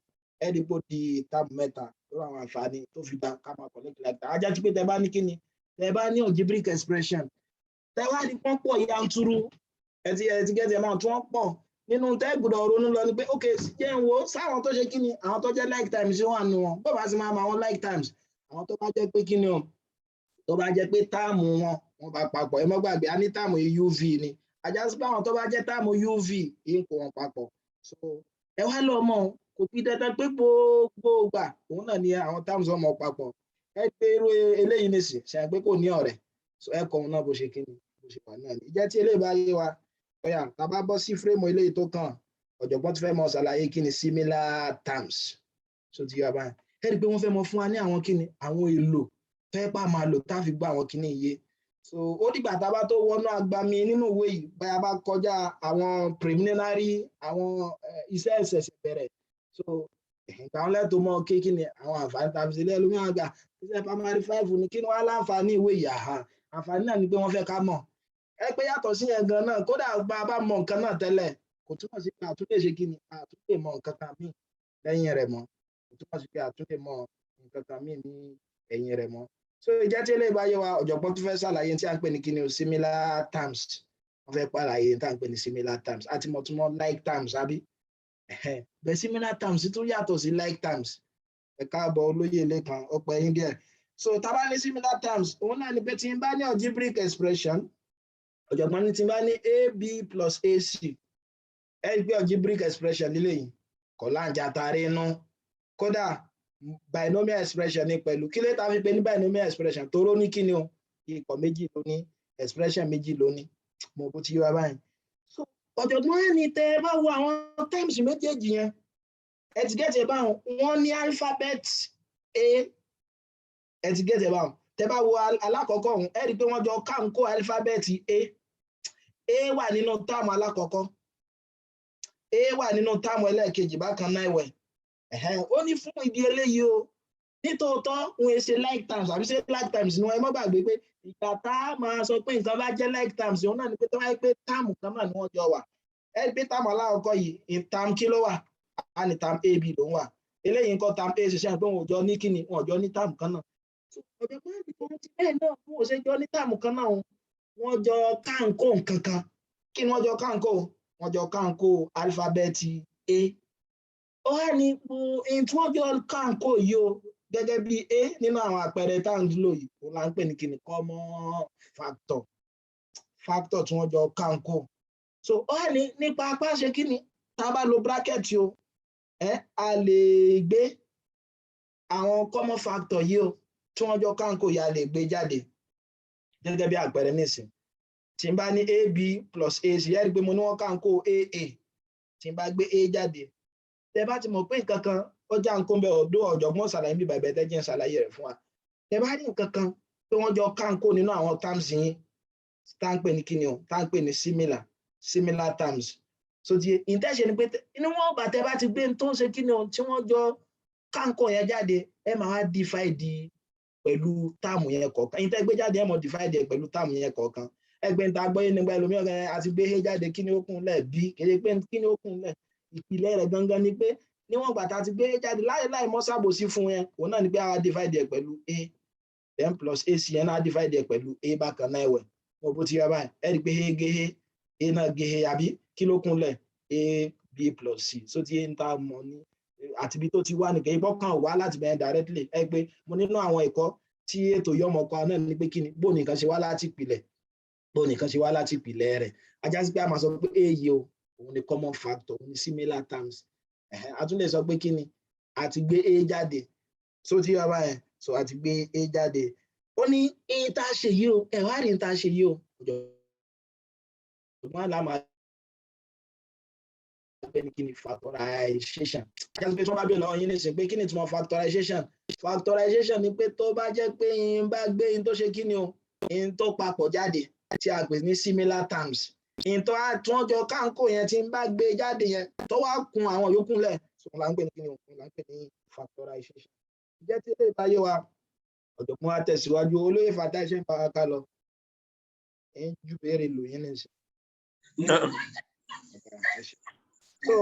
ẹ rí pé ó di táàmù mẹ́ta lórí àwọn àǹfààní tó fi dá ká máa collect like that. Ajá sí pé tẹ bá ní kíni? Tẹ bá ní algebraic expression, tẹ wá ní wọ́n pọ̀ yanturu, ẹ ti gẹ́gẹ́ máa tún wọ́n pọ̀ nínú tẹ́ gbọ́dọ̀ ronú lọ ni pé ok jẹ́ ń wo sáwọn tó ṣe kí ni àwọn tó jẹ́ like times wà nù wọn bó bá sì máa àwọn like times àwọn tó bá jẹ́ pé kí ni o tó bá jẹ́ pé táàmù wọn bá papọ̀ ẹ má gbàgbé a ní táàmù uv ni ajá sí pé àwọn tó bá jẹ́ táàmù uv yìí ń kó wọn papọ̀. So ẹ wá lọ mọ̀ kò fi dandan pé gbogbo ìgbà òun náà ni àwọn táàmù ọmọ papọ̀. Ẹ pé irú eléyìí nìsín ṣe pé kò ní ọ̀rẹ́, so ẹ kọ òun náà bó ṣe kí ni bó ṣe wà náà ni. Ìjẹ́ tí eléyìí bá yé wa. Ọ̀yà tá bá bọ́ sí fírémù eléyìí tó kàn ọ̀jọ̀gbọ́n ti fẹ́ mọ ṣàlàyé kí ni similar terms. So ti yà báyìí ẹ rí i pé wọ́n fẹ́ mọ fún wa ní àwọn kí ni àwọn èlò fẹ́ pa máa lò tá a fi gbọ́ àwọn kíní iye. So ó dìgbà tá a bá tó wọnú agbami nínú ìwé yìí báyà bá kọjá àwọn preliminary àwọn iṣẹ́ ìṣẹ̀ṣẹ̀ bẹ̀rẹ̀ so ìgbà wọn lẹ́tọ̀ọ́ mọ́ kí ni àwọn àǹfààní tàbí sílẹ̀ ẹlòmíràn àgbà iṣẹ́ primary 5 ní kí ni wọ́n á láǹfààní ìwé ìyá àǹfààní náà ni pé wọ́n fẹ́ ká mọ̀ ẹ pé yàtọ̀ sí yẹn gan náà kódà bá a bá mọ nǹkan náà tẹ́lẹ̀ kò túmọ̀ sí pé àtúndè ṣe kí ni àtúndè mọ nǹkan kan míì lẹ́yìn rẹ̀ mọ́ kò túmọ̀ sí pé àtúndè mọ nǹkan kan míì ní ẹ̀yìn rẹ̀ mọ́ so ìjẹ́ tí eléyìí bá yé wa ọ̀jọ̀gbọ́n tó fẹ́ ṣàlàyé tí a ń pè ní kí ni o similar terms wọ́n fẹ́ pàlàyé tí a ń pè ní similar terms àti mọ̀túnmọ̀ like terms àbí bẹ́ẹ̀ similar terms tó yàtọ̀ sí like terms ẹ káàbọ̀ olóyè lẹ́kan ọ̀pọ̀ ẹ̀yìn díẹ̀ so tá bá ní similar terms òun náà ni pé tí n bá ní algebraic expression ọ̀jọ̀gbọ́n ní tí n bá ní ab plus ac ẹ rí pé algebraic expression lílé yìí kò láǹjà tààrí inú kódà binomial expression ní pẹ̀lú kí lè ta fi pé ní binomial expression tó ró ní kí ni o ipò méjì ló ní expression méjì ló ní mo bó ti yé wa báyìí so ọ̀jọ̀gbọ́n ẹni tẹ́ ẹ bá wo àwọn terms méjèèjì yẹn ẹ ti gẹ́tẹ̀ báwọn wọ́n ní alphabet a ẹ ti gẹ́tẹ̀ báwọn tẹ́ bá wo alákọ̀ọ́kọ́ ọ̀hún ẹ rí i pé wọ́n jọ káńkó alphabet a wà nínú táàmù alákọ̀ọ́kọ́ a wà nínú táàmù ẹlẹ́ẹ̀kejì bákan náà ẹ̀wẹ̀ ó ní fún ìdí eléyìí o nítòótọ́ wọn ṣe like terms àbí ṣe like terms ni wọn ẹ má gbàgbé pé ìgbà tá a máa sọ pé nǹkan bá jẹ́ like terms òun náà ni pé tó wáyé pé táàmù kan náà ni wọ́n jọ wà ẹ rí i pé táàmù alákọ̀ọ́kọ́ yìí táàmù kí ló wà á ní táàmù ab ló ń wà eléyìí nǹkan táàmù a ṣiṣẹ́ pé wọn ò jọ ní kíni wọn ò jọ ní táàmù kan náà ọ̀jọ̀gbọ́n ẹnìkan ti bẹ́ẹ̀ náà fún òṣè jọ ní táàmù kan náà wọ́n jọ káńkó nǹkan kan kí ni wọ́n jọ káńkó wọ́n jọ káńkó alifábẹ́ẹ̀tì a ó wà ní ohun tí wọ́n jọ káńkó yìí o gẹ́gẹ́ bí a nínú àwọn àpẹẹrẹ tá à ń lò yìí òun là ń pè ní kíni common factor tí wọ́n jọ káńkó so ó wà ní nípa apá ṣe kíni tá a bá lo bracket o a lè gbé àwọn common factor yìí o tí wọ́n jọ káńkó yìí a lè gbé jáde gẹ́gẹ́ bí àpẹẹrẹ nísìn tí n bá ní ab plus ac yẹ́ rí pé mo ní wọ́n káńkó aa tí n bá gbé a jáde tẹ bá ti mọ̀ pé nǹkan kan ó já nǹkan bẹ́ẹ̀ ọ̀dọ́ ọ̀jọ̀gbọ́n ṣàlàyé bí bàbá ẹ̀tẹ́ jẹ́ ṣàlàyé rẹ̀ fún wa tẹ bá rí nǹkan kan pé wọ́n jọ káńkó nínú àwọn terms yín tá ń pè ní kíni o tá ń pè ní similar terms so ti intention ni pé inú wọn gbà tẹ bá ti gbé tó ń ṣe kíni o tí wọ́n jọ káńkó yẹn jáde ẹ máa wá divide pẹ̀lú táàmù yẹn kọ̀ọ̀kan yín tẹ́ gbé jáde ẹ mọ̀ divide pẹ̀lú táàmù yẹn kọ̀ọ̀kan ẹgbẹ́ ń ta gbọ́yé nígbà ẹlòmíràn àti gbé a jáde kí ni ó kún lẹ̀ b kéde pé kí ni ó kún lẹ̀ ìpìlẹ̀ rẹ̀ gangan ni pé níwọ̀n gbà tá a ti gbé jáde láì mọ́ ṣàbòsí fún yẹn òun náà ni pé a divide ẹ̀ pẹ̀lú a then plus ac yẹn náà divide ẹ̀ pẹ̀lú a bákan náà ẹ̀wẹ̀ mo bó ti yá báyìí ẹ rí i pé a gé a náà gé a àbí kí ló kún lẹ̀ a b plus c so ti ń ta mọ̀ ní àti ibi tó ti wá nìkan ibọ́ kan wá láti bẹ̀rẹ̀ directly ẹ pé mo nínú àwọn ẹ̀kọ́ tí ètò yọmọ kan náà ní pé kí ni bó nìkan ṣe wá láti ìpìlẹ̀ rẹ̀ ajá sí pé a máa sọ pé èyí o òun ni common factor òun ni similar terms a tún lè sọ pé kí ni a ti gbé a jáde so tí wọ́n bá yẹn so a ti gbé a jáde ó ní ìyìn tá a ṣe yìí o ẹ̀wá rí ìyìn tá a ṣe yìí o ọ̀jọ̀gbọ́n àlámà pé ní kí ni factorization ajá sí pé tí wọ́n bá bẹ̀rẹ̀ lọ́wọ́ yín nísìnyí pé kí ni ìtumọ̀ factorization ni pé tó bá jẹ́ pé ìyìn bá gbé ìyìn tó ṣe kí ni o ìyìn tó papọ̀ jáde tí a pè ní similar terms ìtọ́ àtún ọjọ́ káńkó yẹn tí ń bá gbé jáde yẹn tó wá kun àwọn yòókù lẹ̀ sọ̀rọ̀ là ń pè ní kíni òkun là ń pè ní factorization. Ìjẹ́ tí ilé ìbáyé wa ọ̀jọ̀gbọ́n wa tẹ̀síwájú olóyè factorization bá wa ká lọ ẹ̀ ń ju béèrè lò yín nìyẹn. So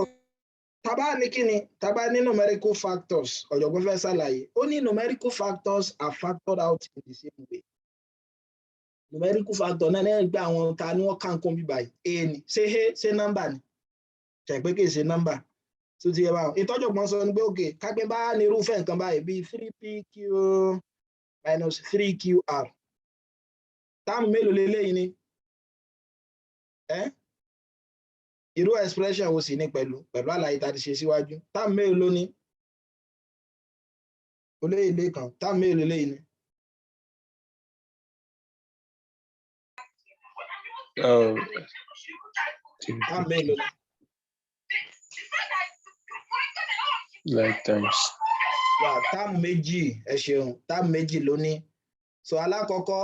tábà ní kíni tábà ní numerical factors ọ̀jọ̀gbọ́n fẹ́ ṣàlàyé ó ní numerical factors are factored out in the same way. Numerical factor náà lẹ́yìn gbé àwọn ta ni wọ́n kàn kó bí báyìí a ni ṣé nọ́mbà ni ṣàpé kì í ṣe nọ́mbà tó ti yẹ báwọn ìtọ́jọ̀gbọ́n sọ ní pé òkè kápẹ́ bá ní irúfẹ́ nǹkan báyìí bíi 3pq minus 3qr táàmù mélòó leléyìí ni irú expression wo sì ní pẹ̀lú àlàyé tá a ti ṣe síwájú táàmù mélòó ló ní olóyè ilé kan táàmù mélòó leléyìí ni. Like times. Táàmù méjì ẹ ṣeun táàmù méjì ló ní so alákọ̀ọ́kọ́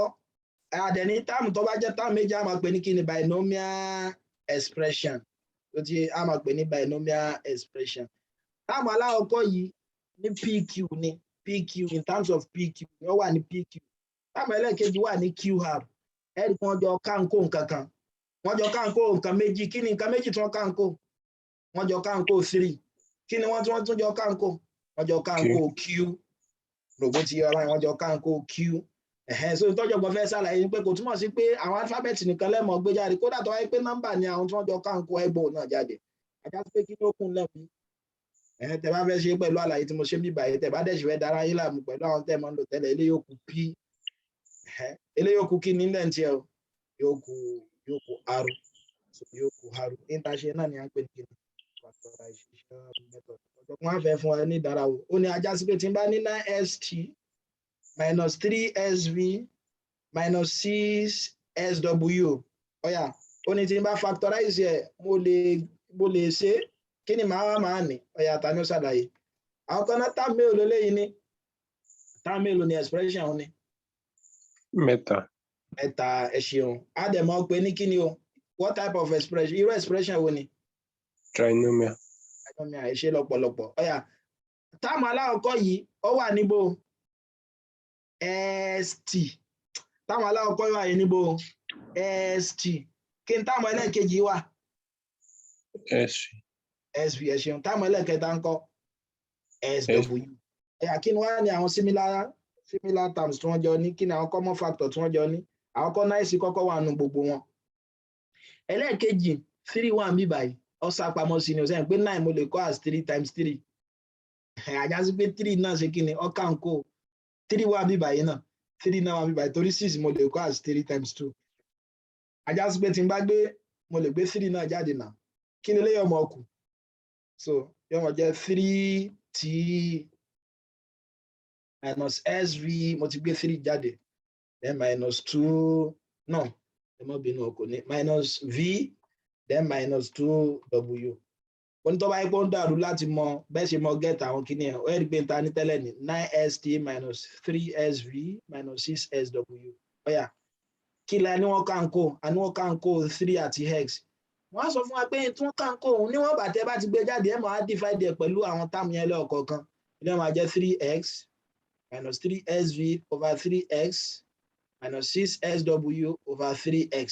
àdẹ̀ní táàmù tó bá jẹ́ táàmù méjì a máa pè ní kí ni binomial expression tó ti a máa pè ní binomial expression táàmù alákọ̀ọ́kọ́ yìí ní PQ ni PQ in terms of PQ ni ó wà ní PQ. Táàmù ẹlẹ́ẹ̀kejì wà ní QR. Ẹ̀rí kan jọ káńkó nǹkan kan. Wọ́n jọ káńkó nǹkan méjì. Kí ni nǹkan méjì tí wọ́n káńkó? Wọ́n jọ káńkó 3. Kí ni wọ́n tún jọ káńkó? Wọ́n jọ káńkó Q. Rògbò ti yọ wọ́n jọ káńkó Q. So ìtọ́jọ́ gbọ́n fẹ́ ṣàlàyé pé kò túmọ̀ sí pé àwọn alifábẹ́ẹ̀tì nìkan lẹ́mọ̀ gbé jáde, kódà tó wáyé pé nọ́mbà ni àwọn tí wọ́n jọ káńkó ẹgbọ̀n náà jáde. Ajá sí pé kí ló kún lẹ́mí. Tẹ́ bá fẹ́ ṣe pẹ̀lú àlàyé tí mo ṣe bí báyìí, tẹ́ bá dẹ̀ ṣe fẹ́ dára yín láàmú pẹ̀lú àwọn tẹ́ mọ́ ń lò tẹ́lẹ̀, ilé yóò kú P. Ilé yóò kú kí ní lẹ́ǹtì ẹ̀ yóò kú R. So yóò kú R. Ìtàṣe náà ni à ń pè ní kíni factorization method. Ọ̀jọ̀gbọ́n á fẹ́ fún wa ní ìdárawò. Ó ní ajá sí pé tí n bá ní 9ST minus 3SV minus 6SW. Ọ̀yà, ó ní tí n bá factorize ẹ̀ mo lè ṣe kí ni màá ní? Ọ̀yà, ta ni ó ṣàlàyé? Àwọn kan náà tá mélòó lélẹ́yìn ní? Tá mélòó ni expression ni? Mẹ́ta. Ẹ ṣeun. Á dẹ̀ mọ̀ pé ní kí ni o? What type of expression? Irú expression wo ni? Trinomial. Trinomial, ẹ ṣe lọ́pọ̀lọpọ̀. Ọ̀yà, táàmù alákọ̀ọ́kọ́ yìí ó wà níbo? ST. Táàmù alákọ̀ọ́kọ́ wà yìí níbo? ST. Kí ni táàmù ẹlẹ́ẹ̀kejì wà? SV. Ẹ ṣeun. Táàmù ẹlẹ́ẹ̀kẹta ńkọ́? SW. Ẹ̀yà, kí ni wá ní àwọn similar terms tí wọ́n jọ ní? Kí ni àwọn common factor tí wọ́n jọ ní? Àwọn kọ́ náà sì kọ́kọ́ wà nù gbogbo wọn. Ẹlẹ́ẹ̀kejì 3 wà níbí báyìí. Ó sápamọ́ sí ni ó sẹ́yìn pé 9 mo lè kọ́ as 3 times 3. Àjá sí pé 3 náà ṣe kí ni? Ó kà ń kó 3 wà níbí báyìí náà. 3 náà wà níbí báyìí torí 6 mo lè kọ́ as 3 times 2. Àjá sí pé tí n bá gbé mo lè gbé 3 náà jáde náà. Kí ni eléyìí ọmọ ọkù? So yóò mọ̀ jẹ́ 3t minus SV, mo ti gbé 3 jáde. Then minus 2, no, ẹ mọ́ bínú ọkọ̀ ní minus V, then minus 2W. Wọ́n tó bá yẹ pé ó ń dàrú láti mọ bẹ́ẹ̀ ṣe mọ get àwọn kìíní ẹ̀, ó yẹ pé ta ní tẹ́lẹ̀ ní 9ST minus 3SV minus 6SW. Ọ̀yà, kí la ní wọ́n káńkó? A ní wọ́n káńkó 3 àti x. Wọ́n á sọ fún wa pé tí wọ́n káńkó òun níwọ̀n bàtẹ́ bá ti gbé jáde ẹ̀ máa divide ẹ̀ pẹ̀lú àwọn táàmù yẹn lọ́kọ̀ọ̀kan. Ilé máa jẹ́ 3x minus 3SV over 3x minus 6SW over 3x.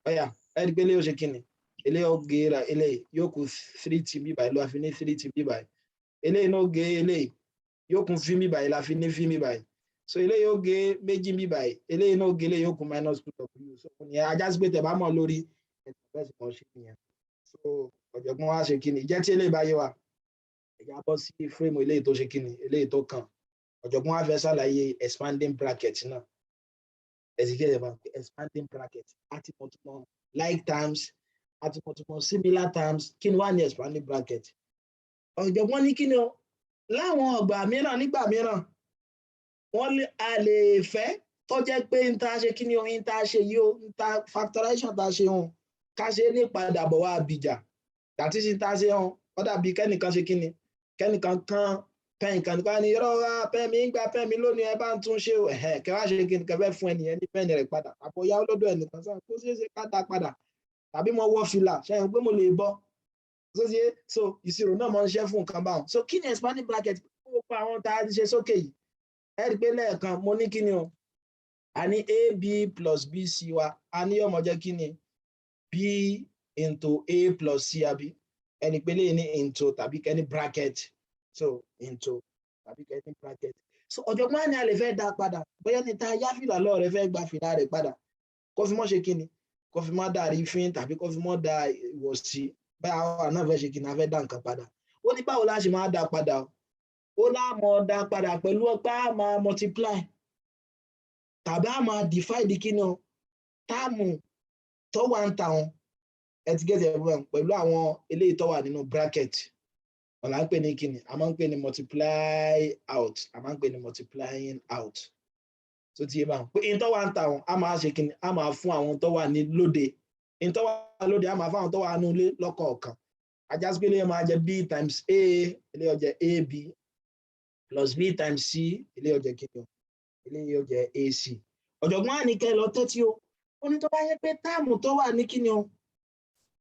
Ọ̀yà, ẹ̀rí pé ilé yóò ṣe kí ni? Ilé yóò gé ra ilé yóò kù 3t bí báyìí ló fi ní 3t bí báyìí. Ilé náà gé ilé yóò kù v bí báyìí la fi ní v bí báyìí. So ilé yóò gé méjì bí báyìí. Ilé náà gé ilé yóò kù minus 2w. So ìyẹn ajá sí pé tẹ̀ bá mọ̀ lórí ẹ̀sìn bẹ́ẹ̀ sì mọ̀ ṣe nìyẹn. So ọ̀jọ̀gbọ́n wa ṣe kí ni? Ìjẹ́ tí ilé báyìí wà, ẹ̀yà bọ́ sí frame ilé tó ṣe kí ni? Ilé tó kàn. Ọ̀jọ̀gbọ́n wa fẹ́ ṣàlàyé expanding bracket náà. Expanding bracket àti mọ̀túmọ̀ like terms àti mọ̀túmọ̀ similar terms. Kí ni wá ní expanding bracket? Ọ̀jọ̀gbọ́n ní kí ni o? Láwọn ọgbà mìíràn nígbà mìíràn a lè fẹ́ tó jẹ́ pé n ta ṣe kí ni o, n ta ṣe yìí o, n ta factorization ta ṣe hàn ká ṣe ní ìpadàbọ̀ wá àbíjà àti sí ta ṣe hàn ó dàbí kẹ́nìkan ṣe kí ni? Kẹ́nìkan kan pẹ́ẹ̀n kan nípa ni rọ́ra pẹ́ẹ̀mí ń gba pẹ́ẹ̀mí lónìí ẹ bá ń tún ṣe kẹwàá ṣe kí ni kẹfẹ́ fún ẹnìyẹn ní pẹ́ẹ̀nì rẹ̀ padà àpòyá olódò ẹnìkan sáà kó ṣeé ṣe ká dá padà tàbí mo wọ fìlà ṣẹ́yìn pé mo lè bọ́ so ìṣirò náà máa ń ṣe fún nǹkan báwọn. So kí ni expanding bracket? Ó pa àwọn tá a ti ṣe sókè yìí ẹ rí i pé lẹ́ẹ̀kan mo ní kí ni o a ní AB plus BC wa a ní ọmọ jẹ́ kí ni B into A plus C àbí ẹni pé lè ní into tàbí kẹ́ni bracket so into tàbí kẹ́ni bracket. So ọ̀jọ̀gbọ́n ni a lè fẹ́ dá padà bóyá ní ta yá fìlà lọ́ọ̀ rẹ fẹ́ gba fìlà rẹ̀ padà kó fi mọ́ ṣe kí ni kó fi mọ́ dà rí fín tàbí kó fi mọ́ dà ìwọ̀sí báyà àwọn náà fẹ́ ṣe kí ni a fẹ́ dá nǹkan padà. Ó ní báwo la ṣe máa dá padà ó láàmọ̀ dá padà pẹ̀lú ọpá máa multiply tàbí a máa divide kí ni táàmù tó wà ń ta wọn ẹ ti gẹ́gẹ́ pẹ̀lú àwọn eléyìí tó wà nínú bracket ọ̀la ń pè ní kí ni a máa ń pè ní multiply out a máa ń pè ní multiplying out tó ti yé báwọn pé in tó wà ń ta wọn a máa ṣe kí ni a máa fún àwọn tó wà ní lóde in tó wà lóde a máa fún àwọn tó wà nílé lọ́kọ̀ọ̀kan ajá sí pé ilé máa jẹ b times a ilé ó jẹ ab plus b times c ilé ó jẹ kí ni ilé ó jẹ ac. Ọ̀jọ̀gbọ́n àníkẹ́ lọ tẹ́tí o ó ní tó bá yẹ pé táàmù tó wà ní kí ni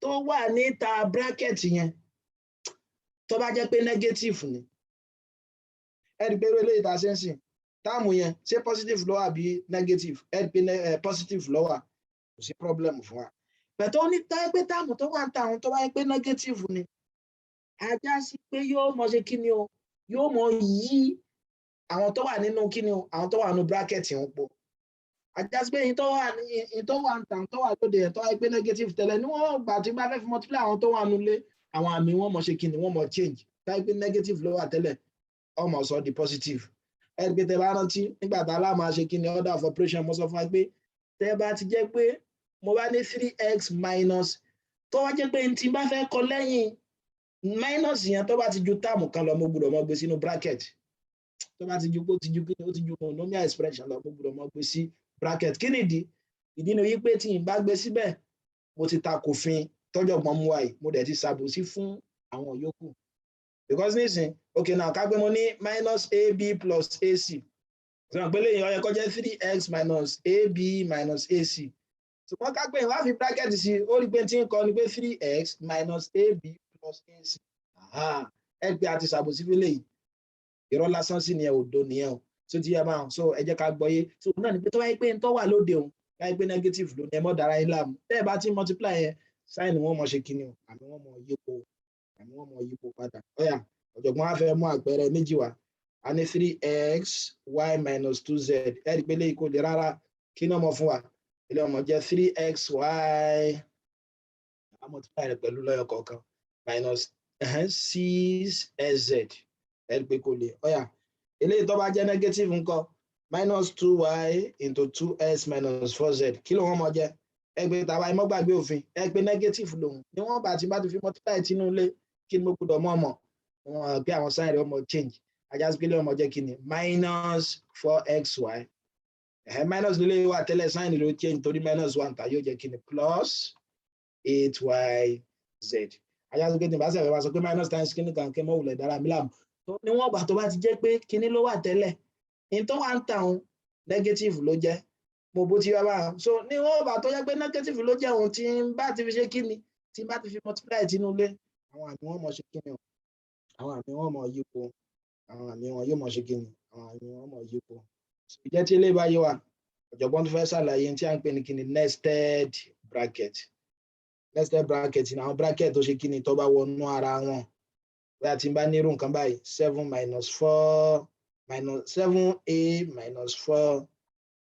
tó wà níta bracket yẹn tó bá jẹ́ pé negative ni ẹ rí pé eléyìí tá a ṣe ń sìn táàmù yẹn ṣé positive ló wà bí negative ẹ rí pé positive ló wà kò sí problem fún wa pẹ̀tọ́ ní pé táàmù tó wà ń ta àwọn tó bá yẹ pé negative ni ajá sí pé yóò mọ ṣe kí ni o yóò mọ yí àwọn tó wà nínú kí ni o àwọn tó wà nínú bracket ń pọ̀ ajá sí pé yìí tó wà ń ta tó wà lóde ẹ̀ tó wà pé negative tẹ́lẹ̀ ní wọ́n gbà tí bá fẹ́ fi multiply àwọn tó wà nulẹ̀ àwọn àmì wọn mọ ṣe kí ni wọ́n mọ change tó wà pé negative ló wà tẹ́lẹ̀ ọmọ sọ di positive ẹ gbé tẹ bá rántí nígbà tá a lá máa ṣe kí ni order of operation mo sọ fún wa pé tẹ bá ti jẹ́ pé mo bá ní 3x minus tó wá jẹ́ pé n tí bá fẹ́ kọ lẹ́yìn minus yẹn tó bá ti ju táàmù kan lọ mo gbọ́dọ̀ mọ gbé sínú bracket tó bá ti ju kó ti ju monomial expression lọ mo gbọ́dọ̀ mọ gbé sí bracket kí nìdí ìdí ni wípé tí n bá gbé síbẹ̀ mo ti ta kò fin tọ́jọ̀gbọ́n mú wáyé mo dẹ̀ ti ṣàbòsí fún àwọn yòókù because nísìn okay now ká gbé mo ní minus ab plus ac ṣùgbọ́n pé lẹ́yìn ó yẹ kó jẹ́ 3x minus ab minus ac ṣùgbọ́n ká gbé wá fi bracket sí ó rí pé tí ń kọ ni pé 3x minus ab plus ac ẹ pé a ti ṣàbòsí fún lẹ́yìn irọ́ lásán sí ni ẹ òdo nìyẹn o so ti yẹ máa so ẹ jẹ́ ká gbọ́yé so náà ni pé tó wáyé pé ń tọ́ wà lóde òun wáyé pé negative ló ní ẹ mọ́ dára yín láàmú tẹ́ ẹ bá ti multiply yẹn sign wọn mọ̀ ṣe kíni o àmì wọn mọ̀ yípo padà ọ̀yà ọ̀jọ̀gbọ́n á fẹ́ mú àpẹẹrẹ méjì wá a ní 3x y minus 2z ẹ rí pé lè kó lè rárá kí náà mọ̀ fún wa ilé ọmọ jẹ́ 3xy a multiply rẹ̀ pẹ̀lú lọ́yọ̀ kọ̀ọ̀kan minus 6z ẹ rí pé kó lè ọ̀yà eléyìí tó bá jẹ́ negative ńkọ́ minus 2y into 2s minus 4z kí ló wọ́n mọ̀ jẹ́ ẹgbẹ́ tàbá ẹ má gbàgbé òfin ẹgbẹ́ negative lòun ni wọ́n bá ti fi multiply tínú ilé kí ni mo gbọ́dọ̀ mọ̀ wọn pé àwọn sign rẹ̀ ọmọ change ajásígbélé ọmọ jẹ́ kí ni minus 4xy minus lílé wà tẹ́lẹ̀ sign ló change torí minus 1 tà yóò jẹ́ kí ni plus 8yz ajásígbélé bá sẹ̀rẹ̀ wá sọ pé minus times kí ni kan kí mọ́ wùlẹ̀ dára mi láàmú ni wọ́n bá tó bá ti jẹ́ pé kí ni ló wà tẹ́lẹ̀ in tó wà ń tàun negative ló jẹ́ mo bó ti wá bá so ní wọ́n bá tó jẹ́ pé negative ló jẹ́ ohun tí n bá ti fi ṣe kí ni tí n bá ti fi multiply tínú ilé àwọn àmì wọn mọ̀ ṣe kí ni àwọn àmì wọn mọ̀ yípo àwọn àmì wọn yóò mọ̀ ṣe kí ni àwọn àmì wọn mọ̀ yípo ìjẹ́ tí ilé bá yé wa ọ̀jọ̀gbọ́n tó fẹ́ ṣàlàyé tí a ń pè ní kí ni nested bracket ni àwọn bracket tó ṣe kí ni tó bá wọnú ara wọn bóyá tí n bá nírú nǹkan báyìí 7 minus 4 minus 7a minus 4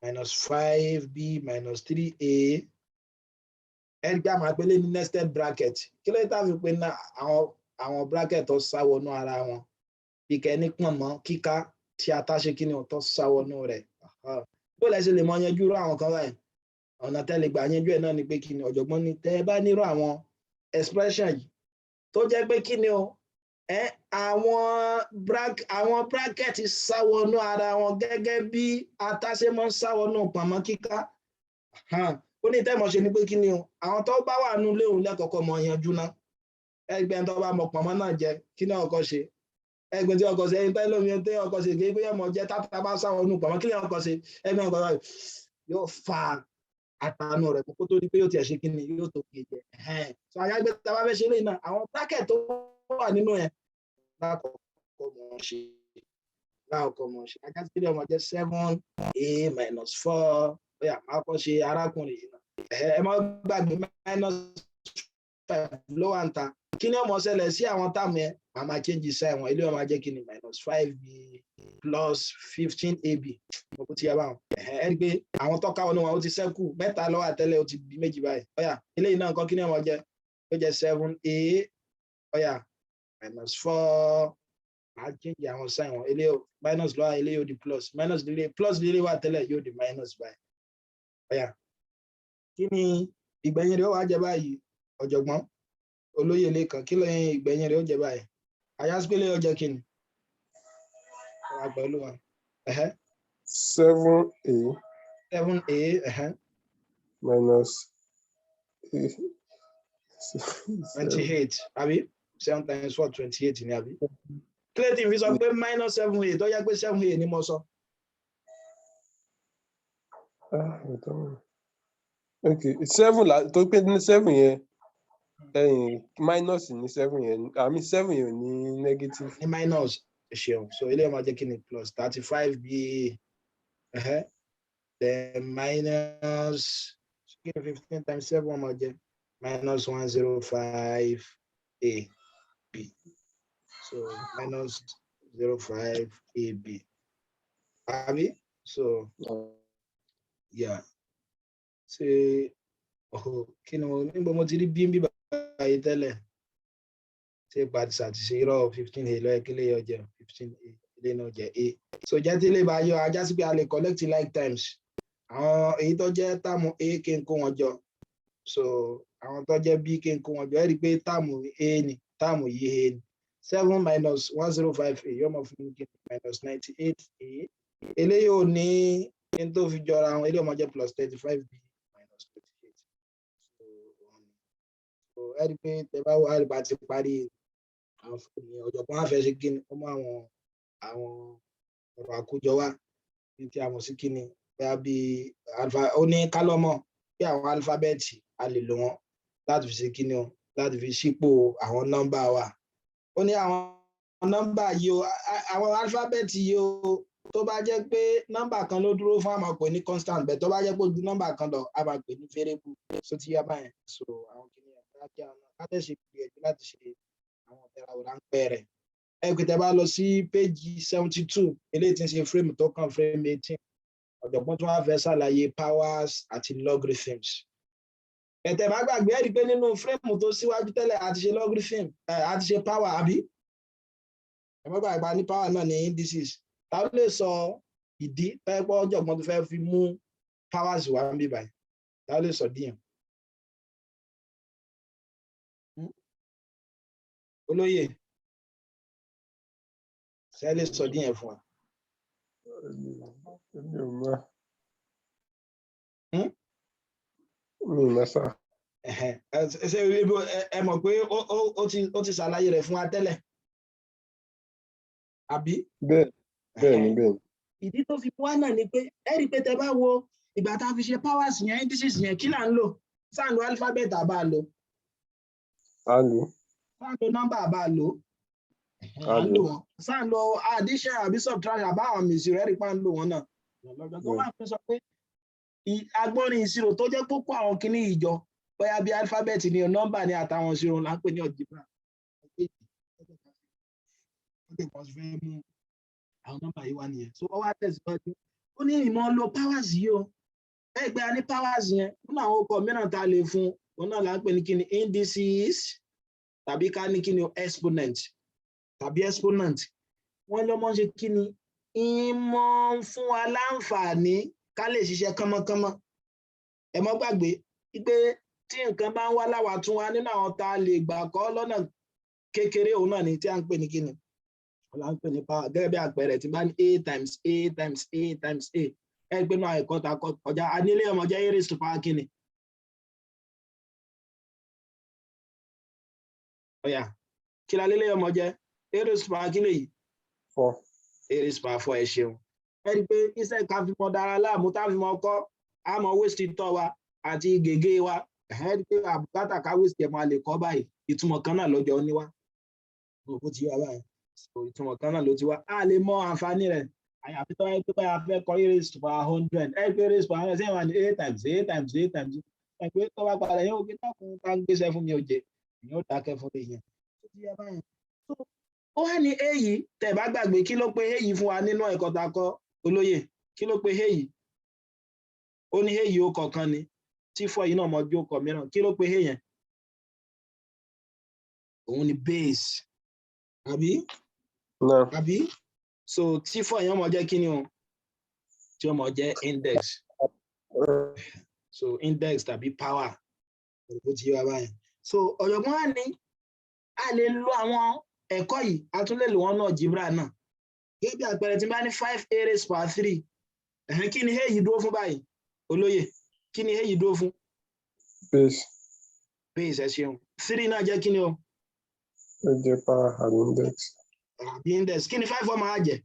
minus 5b minus 3a ẹgbẹ́ àmọ́ àpẹẹlẹ ní nested bracket kí ló dé fi pé àwọn bracket tó sáwọnú ara wọn bí kẹ́ni pọ̀n mọ́ kíká tí a tá ṣe kí ni tó sáwọnú rẹ̀ bó lẹ ṣe lè mọ yanjú rú àwọn kan báyìí ọ̀nà tẹ́lẹ̀ gbà yanjú ẹ̀ náà ni pé kí ni ọ̀jọ̀gbọ́n ní tẹ́ ẹ bá nírú àwọn expression yìí tó jẹ́ pé kí ni o àwọn bracket sáwọnú ara wọn gẹ́gẹ́ bí atáṣemọ́ sáwọnú pọ̀nmọ́ kíká ó ní tẹ́mọ̀ ṣe ni pé kí ni o àwọn tó bá wà nú léhùn lẹ́kọ̀ọ́kọ́ mọ̀ yanjú ná ẹgbẹ́ tó bá mọ̀ pọ̀nmọ́ náà jẹ kí ni ọkọ̀ ṣe ẹgbẹ́ tí ọkọ̀ ṣe ẹni tẹ́lẹ̀ omi tí ọkọ̀ ṣe kí bóyá mọ̀ jẹ́ tátà bá sáwọnú pọ̀nmọ́ kí ni ọkọ̀ ṣe ẹgbẹ́ ọkọ̀ yóò fa àtànù rẹ̀ kó tó di pé yóò tiẹ̀ ṣe kí ni yóò tó kì í jẹ so àyàgbẹ́ tá a bá fẹ́ ṣe léyìn náà àwọn bracket tó wà nínú yẹn láàkọ́ mọ̀ ṣe ajá sí ọmọ jẹ́ 7a minus 4 bóyá máa kọ́ ṣe arákùnrin yìí náà ẹ má gbàgbé minus 5 ló wà ń ta kí ni ọmọ ṣẹlẹ̀ sí àwọn táàmù yẹn màá máa change sign wọn ilé ọmọ jẹ́ kí ni minus 5b plus 15ab mo kú ti yẹ báwọn ẹ rí pé àwọn tọ́ka wọn ni wọn ó ti ṣẹ́kù mẹ́ta ló wà tẹ́lẹ̀ ó ti di méjì báyìí bóyá eléyìí náà kọ́ kí ni ọmọ jẹ́ ó jẹ́ 7a bóyá minus 4 I'll change àwọn sign wọn ilé minus lọ́wọ́ ilé yóò di plus minus lílé plus lílé wà tẹ́lẹ̀ yóò di minus báyìí ọ̀yà kí ni ìgbẹ̀yìn rẹ̀ ó wá jẹ báyìí ọ̀jọ̀gbọ́n olóyè lẹ́kan kí lóyìn ìgbẹ̀yìn rẹ̀ ó jẹ báyìí àyàsípélé ó jẹ kí ni ọ̀rọ̀ pẹ̀lú wọn 7a minus 28 àbí 7 times 4 28 ni àbí kílẹ̀tì fi sọ pé minus 7a tó yẹ pé 7a ni mo sọ. ok 7 tó pé ní 7 yẹn minus ní 7 yẹn àmì 7 yẹn ní negative. Ní minus ṣeun so eléyìí máa jẹ́ kí ni plus 35 bí then minus 15 times 7 máa jẹ́ minus 105 a b so minus 05 a b àbí so yeah ṣe kí ni mo nígbà mo ti rí bí báyìí tẹ́lẹ̀ ṣe pàtí ṣàtìṣe irọ́ 15 a lọ́yẹ̀ kí lè yọ jẹ́ 15 a ilé náà jẹ́ a so jẹ́ tí ilé bá yọ ajá sí pé a lè collect like times àwọn èyí tó jẹ́ táàmù a kí n kó wọn jọ so àwọn tó jẹ́ b kí n kó wọn jọ ẹ rí i pé táàmù a ni táàmù yìí a ni 7 minus 105 a yóò mọ̀ fún mi kí ni minus 98 a eléyìí ò ní ní tó fi jọra àwọn eléyìí ọmọ jẹ́ plus 35 b minus 28 so ẹ rí i pé tẹ bá wà á ti parí àwọn fóònù ọ̀jọ̀gbọ́n á fẹ́ ṣe kí ni ó mú àwọn ọ̀rọ̀ àkójọ wá ní tí a mọ̀ sí kí ni bóyá bí ó ní kálọ́mọ̀ bí àwọn álífábẹ́ẹ̀tì a lè lò wọ́n láti fi ṣe kí ni o láti fi ṣípò àwọn nọ́mbà wa ó ní àwọn nọ́mbà yìí o àwọn álífábẹ́ẹ̀tì yìí o tó bá jẹ́ pé nọ́mbà kan ló dúró fún a máa pè ní constant bẹ́ẹ̀ tó bá jẹ́ pé ojú nọ́mbà kan lọ a máa pè ní variable so ti yá báyẹn so àwọn kìnìún ẹ̀ láti àwọn látẹ̀sí gbìyànjú láti ṣe àwọn ọ̀tẹ̀rà ráńpẹ́ rẹ̀ ẹ pé tẹ́ bá lọ sí péjì 72 eléyìí tí ń ṣe fírémù tó kàn fírémù 18 ọ̀jọ̀gbọ́n tó wá fẹ́ ṣàlàyé powers àti logarithms ẹ̀tẹ̀ má gbàgbé ẹ̀rí pé nínú fírémù tó síwájú tẹ́lẹ̀ àti ṣe logarithm àti ṣe power àbí ẹ̀mọ́ gbàgbá ní power náà ní indices ta ló lè sọ ìdí pẹ́pọ́ ọ̀jọ̀gbọ́n tó fẹ́ fi mú powers wá ń bí báyìí ta ló lè sọ díyàn olóyè ṣe lè sọ díyàn fún wa. Mi mọ̀ sá. Ẹ mọ̀ pé ó ti ṣàlàyé rẹ̀ fún wa tẹ́lẹ̀ àbí. Bẹ́ẹ̀ni. ìdí tó fi wá náà ni pé ẹ rí i pé tẹ bá wo ìgbà tá a fi ṣe powers yẹn indices yẹn kí là ń lò sáà ń lo alphabet àbá lò. a lò. sáà ń lo number àbá lò. a lò wọn sáà ń lo addition àbí subtraction àbá àwọn mèsì rẹ̀ rí pa ń lò wọn náà. lọ́jọ́ tó wà fún sọ pé agbọ́nrin ìṣirò tó jẹ́ kókó àwọn kìíní ìjọ bóyá bí alphabet ni nọ́mbà ni àtàwọn ìṣirò là ń pè ní algebra. àwọn nọ́mbà yìí wà nìyẹn so ó wá tẹ̀síwájú ó ní ìmọ̀ lo powers yìí o ẹgbẹ́ a ní powers yẹn nínú àwọn ọkọ̀ mìíràn tá a lè fún òun náà là ń pè ní kíni indices tàbí ká ní kíni exponent tàbí exponent wọ́n ló mọ́ ṣe kíni ìmọ̀ fún wa láǹfààní ká lè ṣiṣẹ́ kánmọ́kánmọ́ ẹ mọ́ gbàgbé pé tí nǹkan bá ń wá láwàá tún wá nínú àwọn tá a lè gbà kọ́ lọ́nà kékeré òun náà ni tí a ń pè ní kíni ọ̀la ń pè ní power gẹ́gẹ́ bí àpẹẹrẹ tí bá ní a times a times a times a ẹ gbé náà ẹ̀kọ́ ta kọjá anílé ọmọ jẹ́ a raised to power kíni. ọ̀yà kí la lélẹ̀ ọmọ jẹ́ a raised to power kíni yìí. 4. a raised to power 4 ẹ ṣeun. ẹ rí i pé iṣẹ́ ká fi mọ dára láàmú tá a fi mọ kọ́ àmọ́ waste tọ́ wa àti gègé wa ẹ rí i pé àbùkátà ká waste ẹ̀ máa lè kọ́ báyìí ìtumọ̀ kan náà lọ́jọ́ níwá. ó ti wá báyìí ìtumọ̀ kan náà ló ti wá a lè mọ àǹfààní rẹ̀ àyàfi tó wáyé pé báyà fẹ́ kọ́ a raised to power 100 ẹ pé raised to power 100 ṣé wà ní a times a times a times ẹ pé tó bá padà yẹn òkè tákùn tá ń gbéṣẹ́ fún mi ò jẹ ìyẹn ó dákẹ́ fún mi yẹn tó ti yá báyìí. ó wá ní a yìí tẹ̀ bá gbàgbé kí ló pé a yìí fún wa nínú ẹ̀kọ́ ta kọ́ olóyè kí ló pé a yìí ó ní a yìí ó kọ̀ọ̀kan ni tí fọ́ yìí náà mọ bí ó kọ̀ mìíràn kí ló pé a yẹn òun ni base àbí. No. àbí so tí fọ́ èèyàn mọ̀ jẹ́ kí ni o tí ó mọ̀ jẹ́ index so index tàbí power ó ti yé wa báyìí so ọ̀jọ̀gbọ́n wa ní a lè lo àwọn ẹ̀kọ́ yìí a tún lè lò wọ́n náà algebra náà gẹ́gẹ́ bí àpẹẹrẹ tí bá ní 5a raised power 3 kí ni a yìí dúró fún báyìí olóyè kí ni a yìí dúró fún. base ẹ ṣeun 3 náà jẹ́ kí ni o. ó jẹ́ power and index. àbí index kí ni 5 ọmọ àjẹ.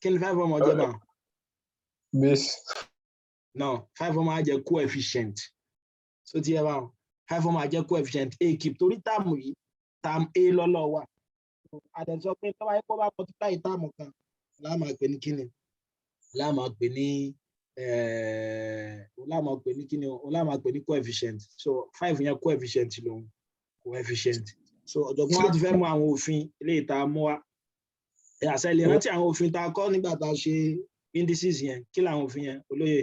kí ni 5 ọmọ jẹ bá. base. No, 5 ó máa jẹ́ coefficient. So ti ẹ bá wọn 5 ó máa jẹ́ coefficient a keep torí táàmù yìí term a lọ́lọ́ wà. Àdẹ̀sọ pé tó bá yẹ kó bá multiply táàmù kan láà máa pè ní kíni láà máa pè ní coefficient. So 5 yẹn coefficient lòun coefficient. So ọ̀jọ̀gbọ́n wa ti fẹ́ mú àwọn òfin eléyìí tá a mú wá. Àṣẹ lè rántí àwọn òfin tá a kọ́ nígbà tá a ṣe indices yẹn. Kí làwọn òfin yẹn olóyè?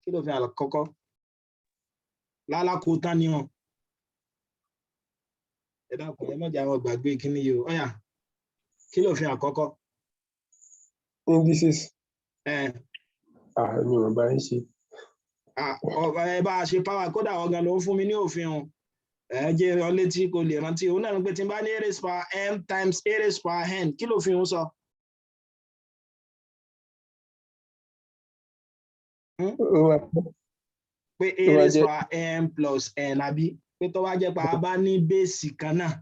Kí ló fi àkọ́kọ́? Lálákó tán ni hàn. Ẹ dákun ẹ mọ̀jà àwọn gbàgbé kíní yìí o. Ọ̀yà kí ló fi àkọ́kọ́? Indices. Ẹ Mi ò bá ń ṣe. Ẹ bá a ṣe power kódà ọ̀gán ló ń fún mi ní òfin o. Ẹ jẹ́ ọ létí kò lè rántí. Òun náà ń pè tí n bá ní a raised power m times a raised power n. Kí ló fi ń sọ? Pé a raised power m plus n àbí pé tó wá jẹ́ pé a bá ní bẹ́ẹ̀sì kan náà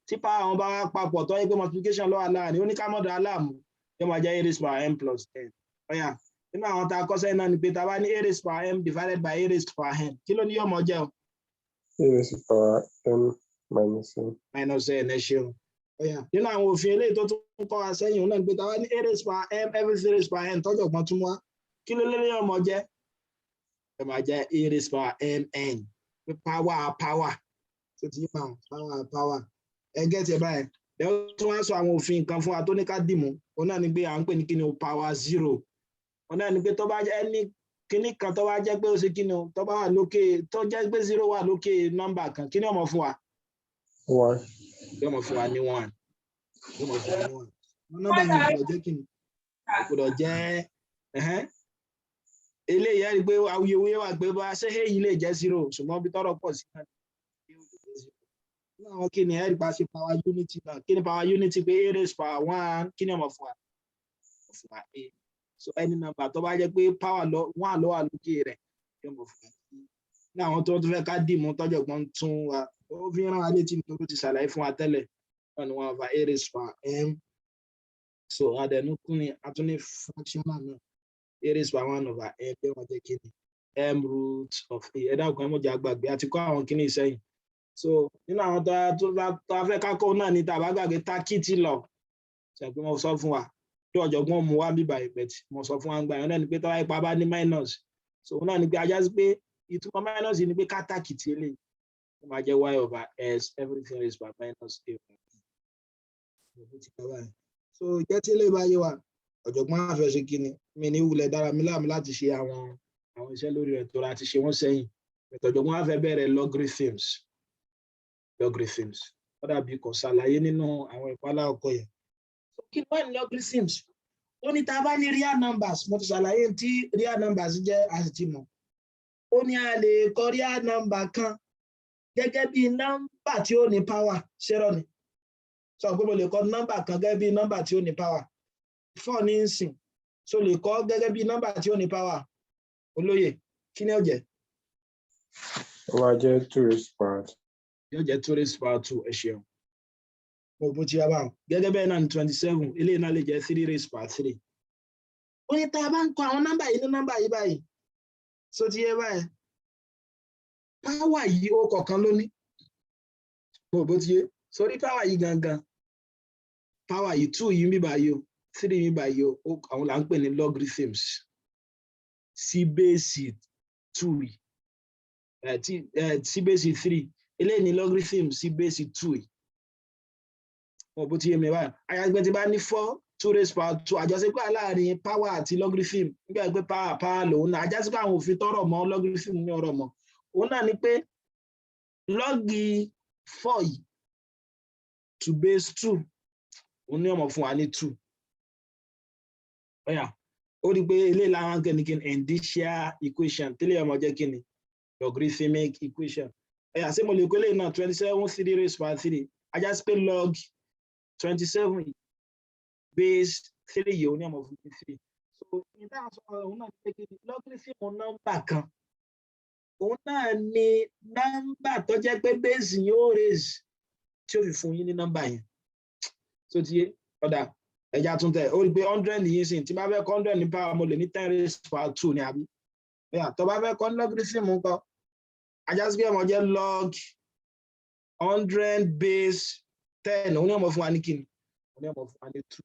tí power wọn bá wá papọ̀ tó yẹ pé multiplication ló wà láàrin ó ní ká mọ̀dọ̀ aláàmú yóò máa jẹ́ a raised power m plus n. Ọ̀yà nínú àwọn tá a kọ́ sẹ́yìn náà ni pé tá a bá ní a raised power m divided by a raised power n kí ló ní yóò mọ̀ jẹ́ o? A raised power m minus n. Minus n ẹ ṣeun. Ọ̀yà nínú àwọn òfin eléyìí tó tún kọ́ wa sẹ́yìn òun náà ni pé tá a bá ní a raised power m everything raised power n tọ́jọ̀ gbọ́n tún wá kí ló lé yóò mọ̀ jẹ́? Ẹ máa jẹ́ a raised power mn pé power tó ti máa power ẹ gẹ́tì ẹ báyìí lẹ́yìn tó wá sọ àwọn òfin nǹkan fún wa tó ní ká dìmú òun náà ni pé à ń pè ní kíni o power 0 òun náà ni pé tó bá jẹ́ ẹni kíní kan tó bá jẹ́ pé ó ṣe kíni o tó bá wà lókè tó jẹ́ pé 0 wà lókè nọ́mbà kan kíni ó mọ̀ fún wa? 1. Yóò mọ̀ fún wa ní 1. Yóò mọ̀ fún wa ní 1. Nọ́mbà yẹn kò gbọ́dọ̀ jẹ́ kíni kò gbọ́dọ̀ jẹ́ eléyìí ẹ rí i pé awuyewuye wà pé bá ṣé èyí lè jẹ́ 0 ṣùgbọ́n bí tọ́rọ̀ pọ̀ sí náà ní àwọn kí ni ẹ rí i bá ṣe power unity náà kí ni power unity pé a raised power 1 kí ni ọmọ fún wa fún wa a so any number tó bá jẹ́ pé power 1 ló wà lókè rẹ̀ yóò mọ̀ fún wa ní àwọn tó tún fẹ́ ká dìmú tọ́jọ̀gbọ́n tún wa ó fi rán wa létí nítorí ti ṣàlàyé fún wa tẹ́lẹ̀ wọ́n ní 1 over a raised power m so adẹnukún ni a tún ní fractional náà a raised by 1 over n pé wọ́n jẹ́ kíni m root of a ẹ̀dá ọ̀kan ẹ̀mọ́jà gbàgbé àti kọ́ àwọn kíní ìsẹ́yìn so nínú àwọn tó fẹ́ kákọ́ náà ní tàbá gbàgbé tákìtì lọ ṣàpé mo sọ fún wa tí ọ̀jọ̀gbọ́n mú wá bíbá ìpẹ̀tì mo sọ fún wa gbà yẹn náà ni pé tọ́wá ipa bá ní minus so náà ni pé ajá sí pé ìtumọ̀ minus ni pé ká tákìtì eléyìí ó máa jẹ́ y over s everything raised by minus a over b so jẹ́ tí eléyìí bá yé wa ọ̀jọ̀gbọ́n á fẹ́ ṣe kíni mi ní wulẹ̀ dára mi láàmú láti ṣe àwọn iṣẹ́ lórí rẹ̀ tó ra ti ṣe wọ́n sẹ́yìn ọ̀jọ̀gbọ́n á fẹ́ bẹ̀rẹ̀ logarithms ó dàbí kò ṣàlàyé nínú àwọn ìpalá ọkọ yẹn kí ló wà ní logarithms ó ní tá a bá ní real numbers mo ti ṣàlàyé tí real numbers jẹ́ a sì ti mọ̀ ó ní a lè kọ real number kan gẹ́gẹ́ bí nọ́mbà tí ó ní power ṣẹ́rọ̀ ni sọ pé mo lè kọ nọ́mbà kan gẹ́gẹ́ bí nọ́mbà tí ó ní power 4 ní ìsìn so lè kọ gẹ́gẹ́ bí nọ́mbà tí ó ní power olóyè kí ni ó jẹ́? Ó máa jẹ́ 2 raised power 2. Yóò jẹ́ 2 raised power 2 ẹ ṣeun mo bó ti yá báwọn gẹ́gẹ́ bẹ́ẹ̀ náà ní 27 eléyìí náà lè jẹ́ 3 raised power 3 ó ní tá a bá ń kọ àwọn nọ́mbà yìí ní nọ́mbà yìí báyìí so ti yé báyìí power yìí ó kọ̀ọ̀kan ló ní mo bó ti yé sórí power yìí gangan power yìí 2 yìí ń bí báyìí o 3 yìí báyìí o àwọn là ń pè ní logarithms sí bẹ́ẹ̀sì 2 sí bẹ́ẹ̀sì 3 eléyìí ní logarithm sí bẹ́ẹ̀sì 2 mo bó ti yé mi báyìí ayágbé ti bá ní 4 2 raised power 2 àjọṣe pé láàrin power àti logarithm nígbà pé power lòun náà àjọṣe pé àwọn òfin tọrọ mọ́ logarithm ní ọ̀rọ̀ mọ́ òun náà ni pé lọ́gì 4 yìí to base 2 òun ní ọmọ fún wa ní 2 ọ̀yà ó rí i pé eléyìí làwọn kẹ́nìkẹ́nì indicial equation tẹ́lẹ̀ ọmọ jẹ́ kíni logarithmic equation ẹ̀yà sí mo lè kó eléyìí náà 27 3 raised power 3 ajá sí pé log 27 base 3 yìí ó ní ọmọ fún 3 so ìdá àṣọ òun náà ní pé kíni logarithm nọ́mbà kan òun náà ní nọ́mbà tó jẹ́ pé base yóò raise tí ó fi fún yín ní nọ́mbà yẹn so ti yé ọ̀dà ẹja tún tẹ̀ ó rí pé 100 yìí sìn tí bá fẹ́ kọ́ 100 ní power mo lè ní 10 raised to power 2 ní àbí tó bá fẹ́ kọ́ logarithm ńkọ́ ajá sí pé ọmọ jẹ́ log 100 base 10 òun ní ọmọ fún wa ní kíni òun ní ọmọ fún wa ní 2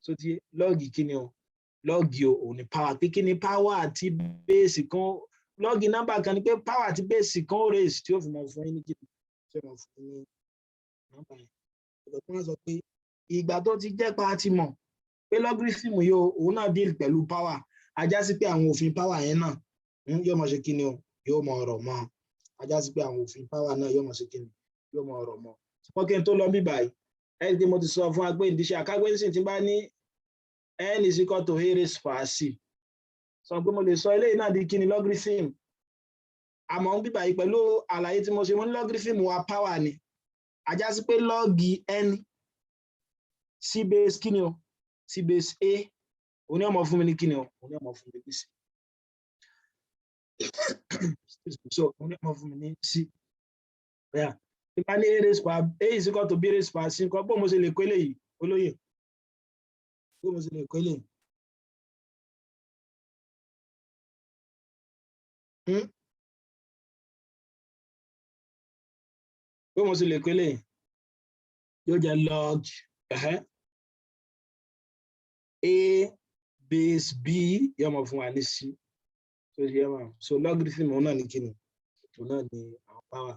so ti log kíni o log òun ní power pé kíni power àti base kan log number kan ni pé power àti base kan ó raise tí ó fi mọ̀ fún yín ní kíni tí ó mọ̀ fún yín ní number yẹn ọ̀dọ̀ tó wọ́n sọ pé ìgbà tó ti jẹ́ pa ti mọ̀ pé logarithm yóò òun náà deal pẹ̀lú power ajá sí pé àwọn òfin power yẹn náà yóò mọ̀ ṣe kíni o yóò mọ̀ ọ̀rọ̀ mọ́ ajá sí pé àwọn òfin power náà yóò mọ̀ ṣe kíni yóò mọ̀ ọ̀rọ̀ mọ́ ṣùgbọ́n kí n tó lọ bí báyìí ẹni tí mo ti sọ fún wa pé ìdíṣẹ́ àkágbé nísìnyí tí bá ní n is equal to a raised power c sọ pé mo lè sọ eléyìí náà di kíni logarithm àmọ́ bí báyìí pẹ̀lú àlàyé tí mo ṣe mo ní logarithm wa power ni ajá sí pé log n c base kíni o c base a òun ní ọmọ fún mi ní kíni o òun ní ọmọ fún mi ní c so òun ní ọmọ fún mi ní c tí bá ní a raised power a is equal to b raised power c nǹkan bó mo ṣe lè kó eléyìí olóyè bó mo ṣe lè kó eléyìí bó mo ṣe lè kó eléyìí yóò jẹ́ log a base b yóò mọ̀ fún wa ní c so logarithm òun náà ní kíni òun náà ní àwọn power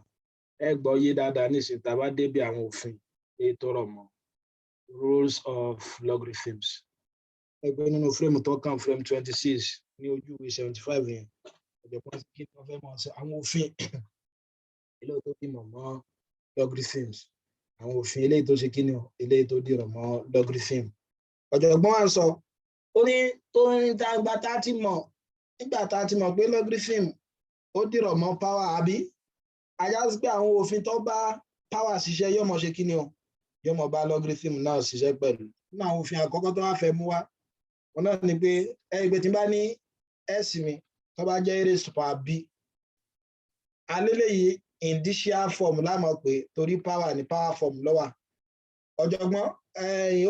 ẹ gbọ́ yé dáadáa nísìnyí tá a bá débi àwọn òfin èyí tó rọ̀ mọ́ rules of logarithms ẹgbẹ́ nínú frame tó kàn frame 26 ní ojú ìwé 75 yẹn ọ̀jọ̀gbọ́n kí ni wọ́n fẹ́ mọ̀ sí àwọn òfin eléyìí tó dìmọ̀ mọ́ logarithms àwọn òfin eléyìí tó ṣe kí ni eléyìí tó dìrọ̀ mọ́ logarithm ọ̀jọ̀gbọ́n wa sọ ó ní tó ń ta gba tá a ti mọ̀ nígbà tá a ti mọ̀ pé logarithm ó dìrọ̀ mọ́ power àbí ajá sí pé àwọn òfin tó bá power ṣiṣẹ́ yóò mọ̀ ṣe kí ni o yóò mọ̀ bá logarithm náà ṣiṣẹ́ pẹ̀lú nínú àwọn òfin àkọ́kọ́ tó wá fẹ́ mú wá wọn náà ni pé ẹgbẹ́ tí n bá ní s mi tó bá jẹ́ a raised to power b aléléyìí indicial form lámọ̀ pé torí power ní power form ló wà ọ̀jọ̀gbọ́n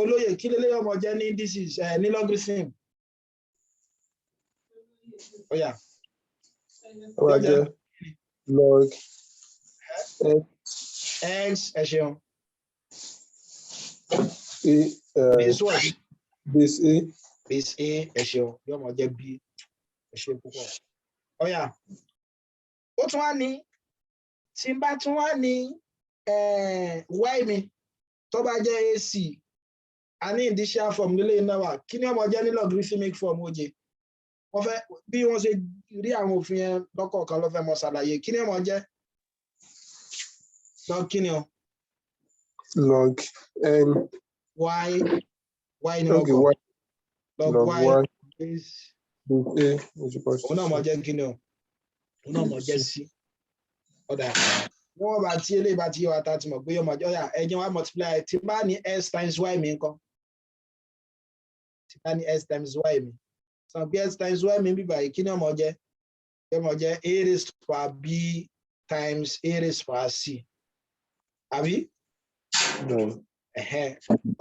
olóyè kí lélẹ́yìn ọmọ jẹ́ ní indices ní logarithm ó yá ó wá jẹ́ log x ẹ ṣeun base what base a base a ẹ ṣeun yóò mọ jẹ́ b ẹ ṣe púpọ̀ ó yá ó tún wá ní tí n bá tún wá ní y mi tó bá jẹ́ ac a ní indicial form nílé iná wa kí ni ọmọ jẹ́ ní logarithmic form oje wọ́n fẹ́ bí wọ́n ṣe rí àwọn òfin yẹn lọ́kọ̀ọ̀kan ló fẹ́ mọ̀ ṣàlàyé kí ni ọmọ jẹ́ log kí ni o log n y ni wọ́n kọ́ log y is a òun náà mọ̀ jẹ́ kí ni o òun náà mọ̀ jẹ́ c ọ̀dà wọ́n bá tí eléyìí bá ti yẹ wa ta ti mọ̀ pé yọmọ ọ̀yà ẹ̀jẹ̀ wa multiply tí bá ní s times y mi ńkọ́ tí bá ní s times y mi sọ pé s times y mi bíbá yìí kí ni ọmọ jẹ́ yọmọ jẹ́ a raised to power b times a raised to power c àbí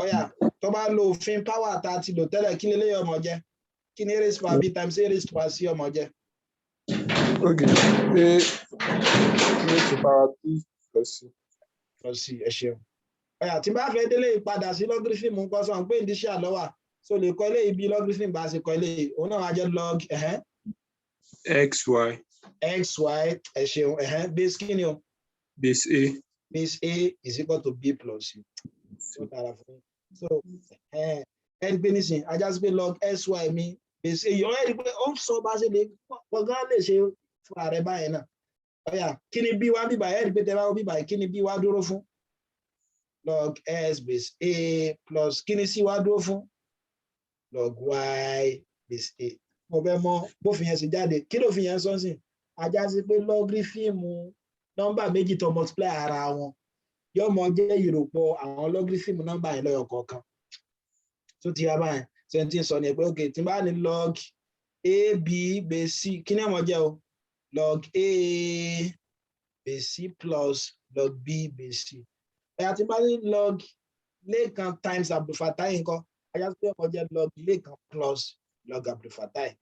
ọ̀yà tó bá lo òfin power tá a ti lò tẹ́lẹ̀ kí ni eléyìí ọmọ jẹ́ kí ni a raised to power b times a raised to power c ọmọ jẹ́. Okay, a raised to power b plus c. Plus c ẹ ṣeun ọ̀yà tí bá fẹ́ délé ìpadà sí logarithm nǹkan sọ pé indicial ló wà so lè kọ eléyìí bí logarithm bá ṣe kọ eléyìí òun náà wá jẹ́ log xy ẹ ṣeun base kí ni o base a is equal to b plus c so dára fún mi so ẹni pé nísìnyí ajá sí pé log sy mi base a yọ ẹni pé ó sọ bá ṣe lè gbọ̀ngàn lè ṣe fún ààrẹ báyìí náà ọ̀yà kí ni b wá bíbá ẹni pé tẹ́lá bíbá kí ni b wá dúró fún log s base a plus kí ni c wá dúró fún log y base a mo fẹ́ mọ̀ bófin yẹn ṣe jáde kí ló fi yẹn sọ́nsìn ajá sí pé logarithm nọ́mbà méjì tó multiply ara wọn yóò mọ jẹ́ ìròpọ̀ àwọn logarithm nọ́mbà yẹn lọ́yọ̀ kọ̀ọ̀kan tó ti yá báyìí sẹ́ńtì sọ ni pé ok tí n bá ní log a b base c kí ni ọmọ jẹ́ o log a base c plus log b base c ẹ̀yà tí n bá ní log lẹ́ẹ̀kan times amplify nǹkan ajá pé ọmọ jẹ́ log ilé kan plus log amplified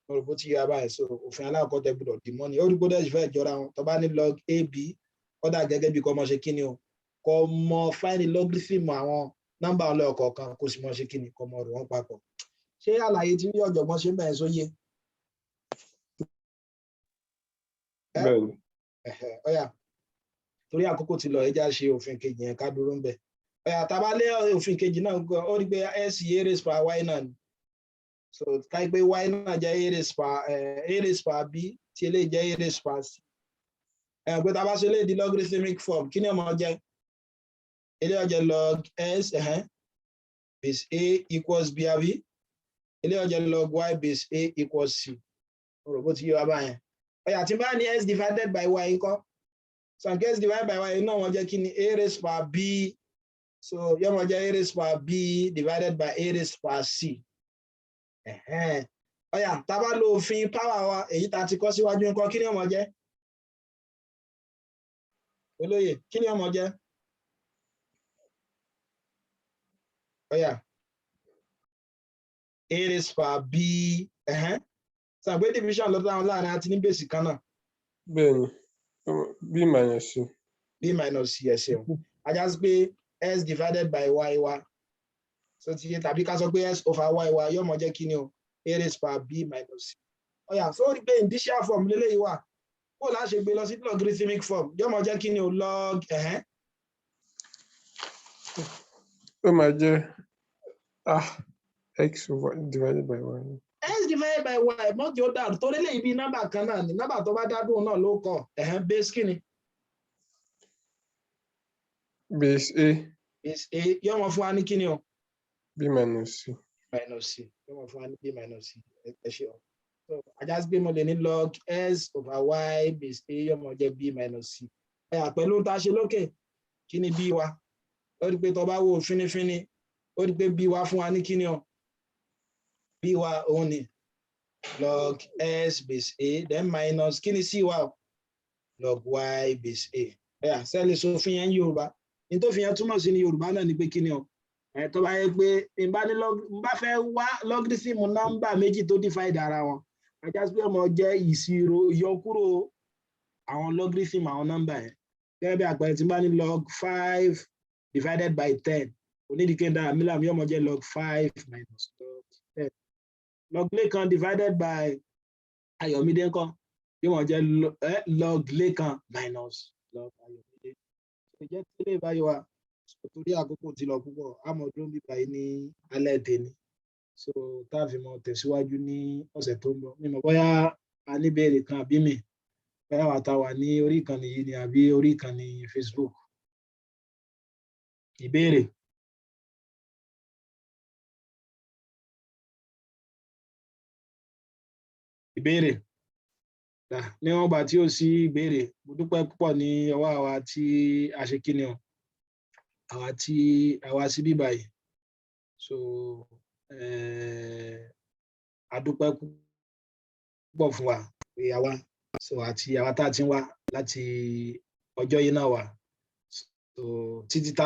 mo rò bó ti yára báyìí so òfin aláàkọ́ tẹ gbọ́dọ̀ dì mọ́ ni ó rí gbọ́dọ̀ ìfẹ́ ìjọra wọn tó bá ní log ab kódà gẹ́gẹ́ bí kò mọ̀ ṣe kí ni o kò mọ̀ find logarithm àwọn nọ́mbà ọlọ́ọ̀kọ̀ọ̀kan kò sì mọ̀ ṣe kí ni kò mọ̀ rò wọ́n papọ̀ ṣé àlàyé tí ọ̀jọ̀gbọ́n ṣe bẹ̀rẹ̀ sóyè ọ̀yà torí àkókò ti lọ ẹja ṣe òfin kejì yẹn ká dúró ń bẹ̀ ọ̀yà tá a bá lé òfin kejì náà ó rí pé s a raised power y náà ni so káyí pé y náà jẹ́ a raised power b tí eléyìí jẹ́ a raised power c pé tá a bá ṣe eléyìí di logarithmic form kí ni ọmọ jẹ́ eléyìí jẹ́ log s base a equals b àbí eléyìí jẹ́ log y base a equals c mo rò bó ti yé wa báyẹn ọ̀yà tí n bá ní s divided by y ńkọ́ so s divided by y náà wọ́n jẹ́ kí ni a raised power b so yóò mọ̀ jẹ́ a raised power b divided by a raised power c ọ̀yà tá a bá lo òfin power wa èyí tá a ti kọ́ síwájú ńkọ́ kí ni ó mọ̀ jẹ́ olóyè kí ni ó mọ̀ jẹ́ ọ̀yà a raised power b sàgbé division lọ́dọ̀ àwọn láàrin àti ní bèsì kan náà. bẹ́ẹ̀ni b minus c. b minus c ẹ ṣeun ajá sí pé s divided by y wa so ti yé tàbí ká sọ pé s over y wa yóò mọ jẹ́ kí ni o a raised power b minus c. ọ̀yà so rí pé indicial form lélẹ́yìí wà kó láà ṣe gbé lọ sí logarithmic form yóò mọ jẹ́ kí ni o log ó máa jẹ́ x divided by y. s divided by y mọ́jọ́ dàrú torí lè bí nọ́mbà kan náà ni nọ́mbà tó bá dádùn náà ló kọ base kí ni. base a. base a yóò mọ fún wa ní kí ni o. b minus c. minus c yóò mọ fún wa ní b minus c ẹ ṣe ọ so ajá sí pé mo lè ní log s over y base a yóò mọ jẹ́ b minus c pẹ̀lú tá a ṣe lókè kí ni b wa ó rí pé tó bá wò fínífíní ó rí pé b wa fún wa ní kí ni o. b wa òun ni log s base a then minus kí ni c wa log y base a sẹ́ẹ̀lì sófin yẹn Yorùbá ní tó fi yẹn túmọ̀ sí ní Yorùbá náà ni pé kí ni o tó bá yẹ pé n bá fẹ́ wá logarithm nọ́mbà méjì tó divide ara wọn ajá sí pé ọmọ jẹ́ ìṣirò ìyọkúrò àwọn logarithm àwọn nọ́mbà yẹn gẹ́gẹ́ bí àpẹẹrẹ tí n bá ní log 5 divided by 10 onídìíkẹ́ dára mílíọ̀nù yóò mọ jẹ́ log 5 minus log 10 log lẹ́kan divided by Ayọ̀mídé ńkọ́ yóò mọ jẹ́ log lẹ́kan minus log Ayọ̀mídé tó jẹ́ tílé báyìí wa torí àkókò ti lọ púpọ̀ àmọ̀dún bíbá yìí ní alẹ́ tèmi so táàfì mọ tẹ̀síwájú ní ọ̀sẹ̀ tó ń bọ̀ mímọ̀ bóyá a ní ìbéèrè kan àbí mi bóyá wà tá wà ní orí ìkànnì yìí ni àbí orí ìkànnì Facebook ìbéèrè. ìbéèrè níwọ̀n gbà tí ó sí ìbéèrè mo dúpẹ́ púpọ̀ ní ọwọ́ àwa tí a ṣe kíni o àwa sí bíbá yìí so a dúpẹ́ púpọ̀ fún wa pé àwa so àti àwa tá a ti ń wá láti ọjọ́ yìí náà wà so títí tá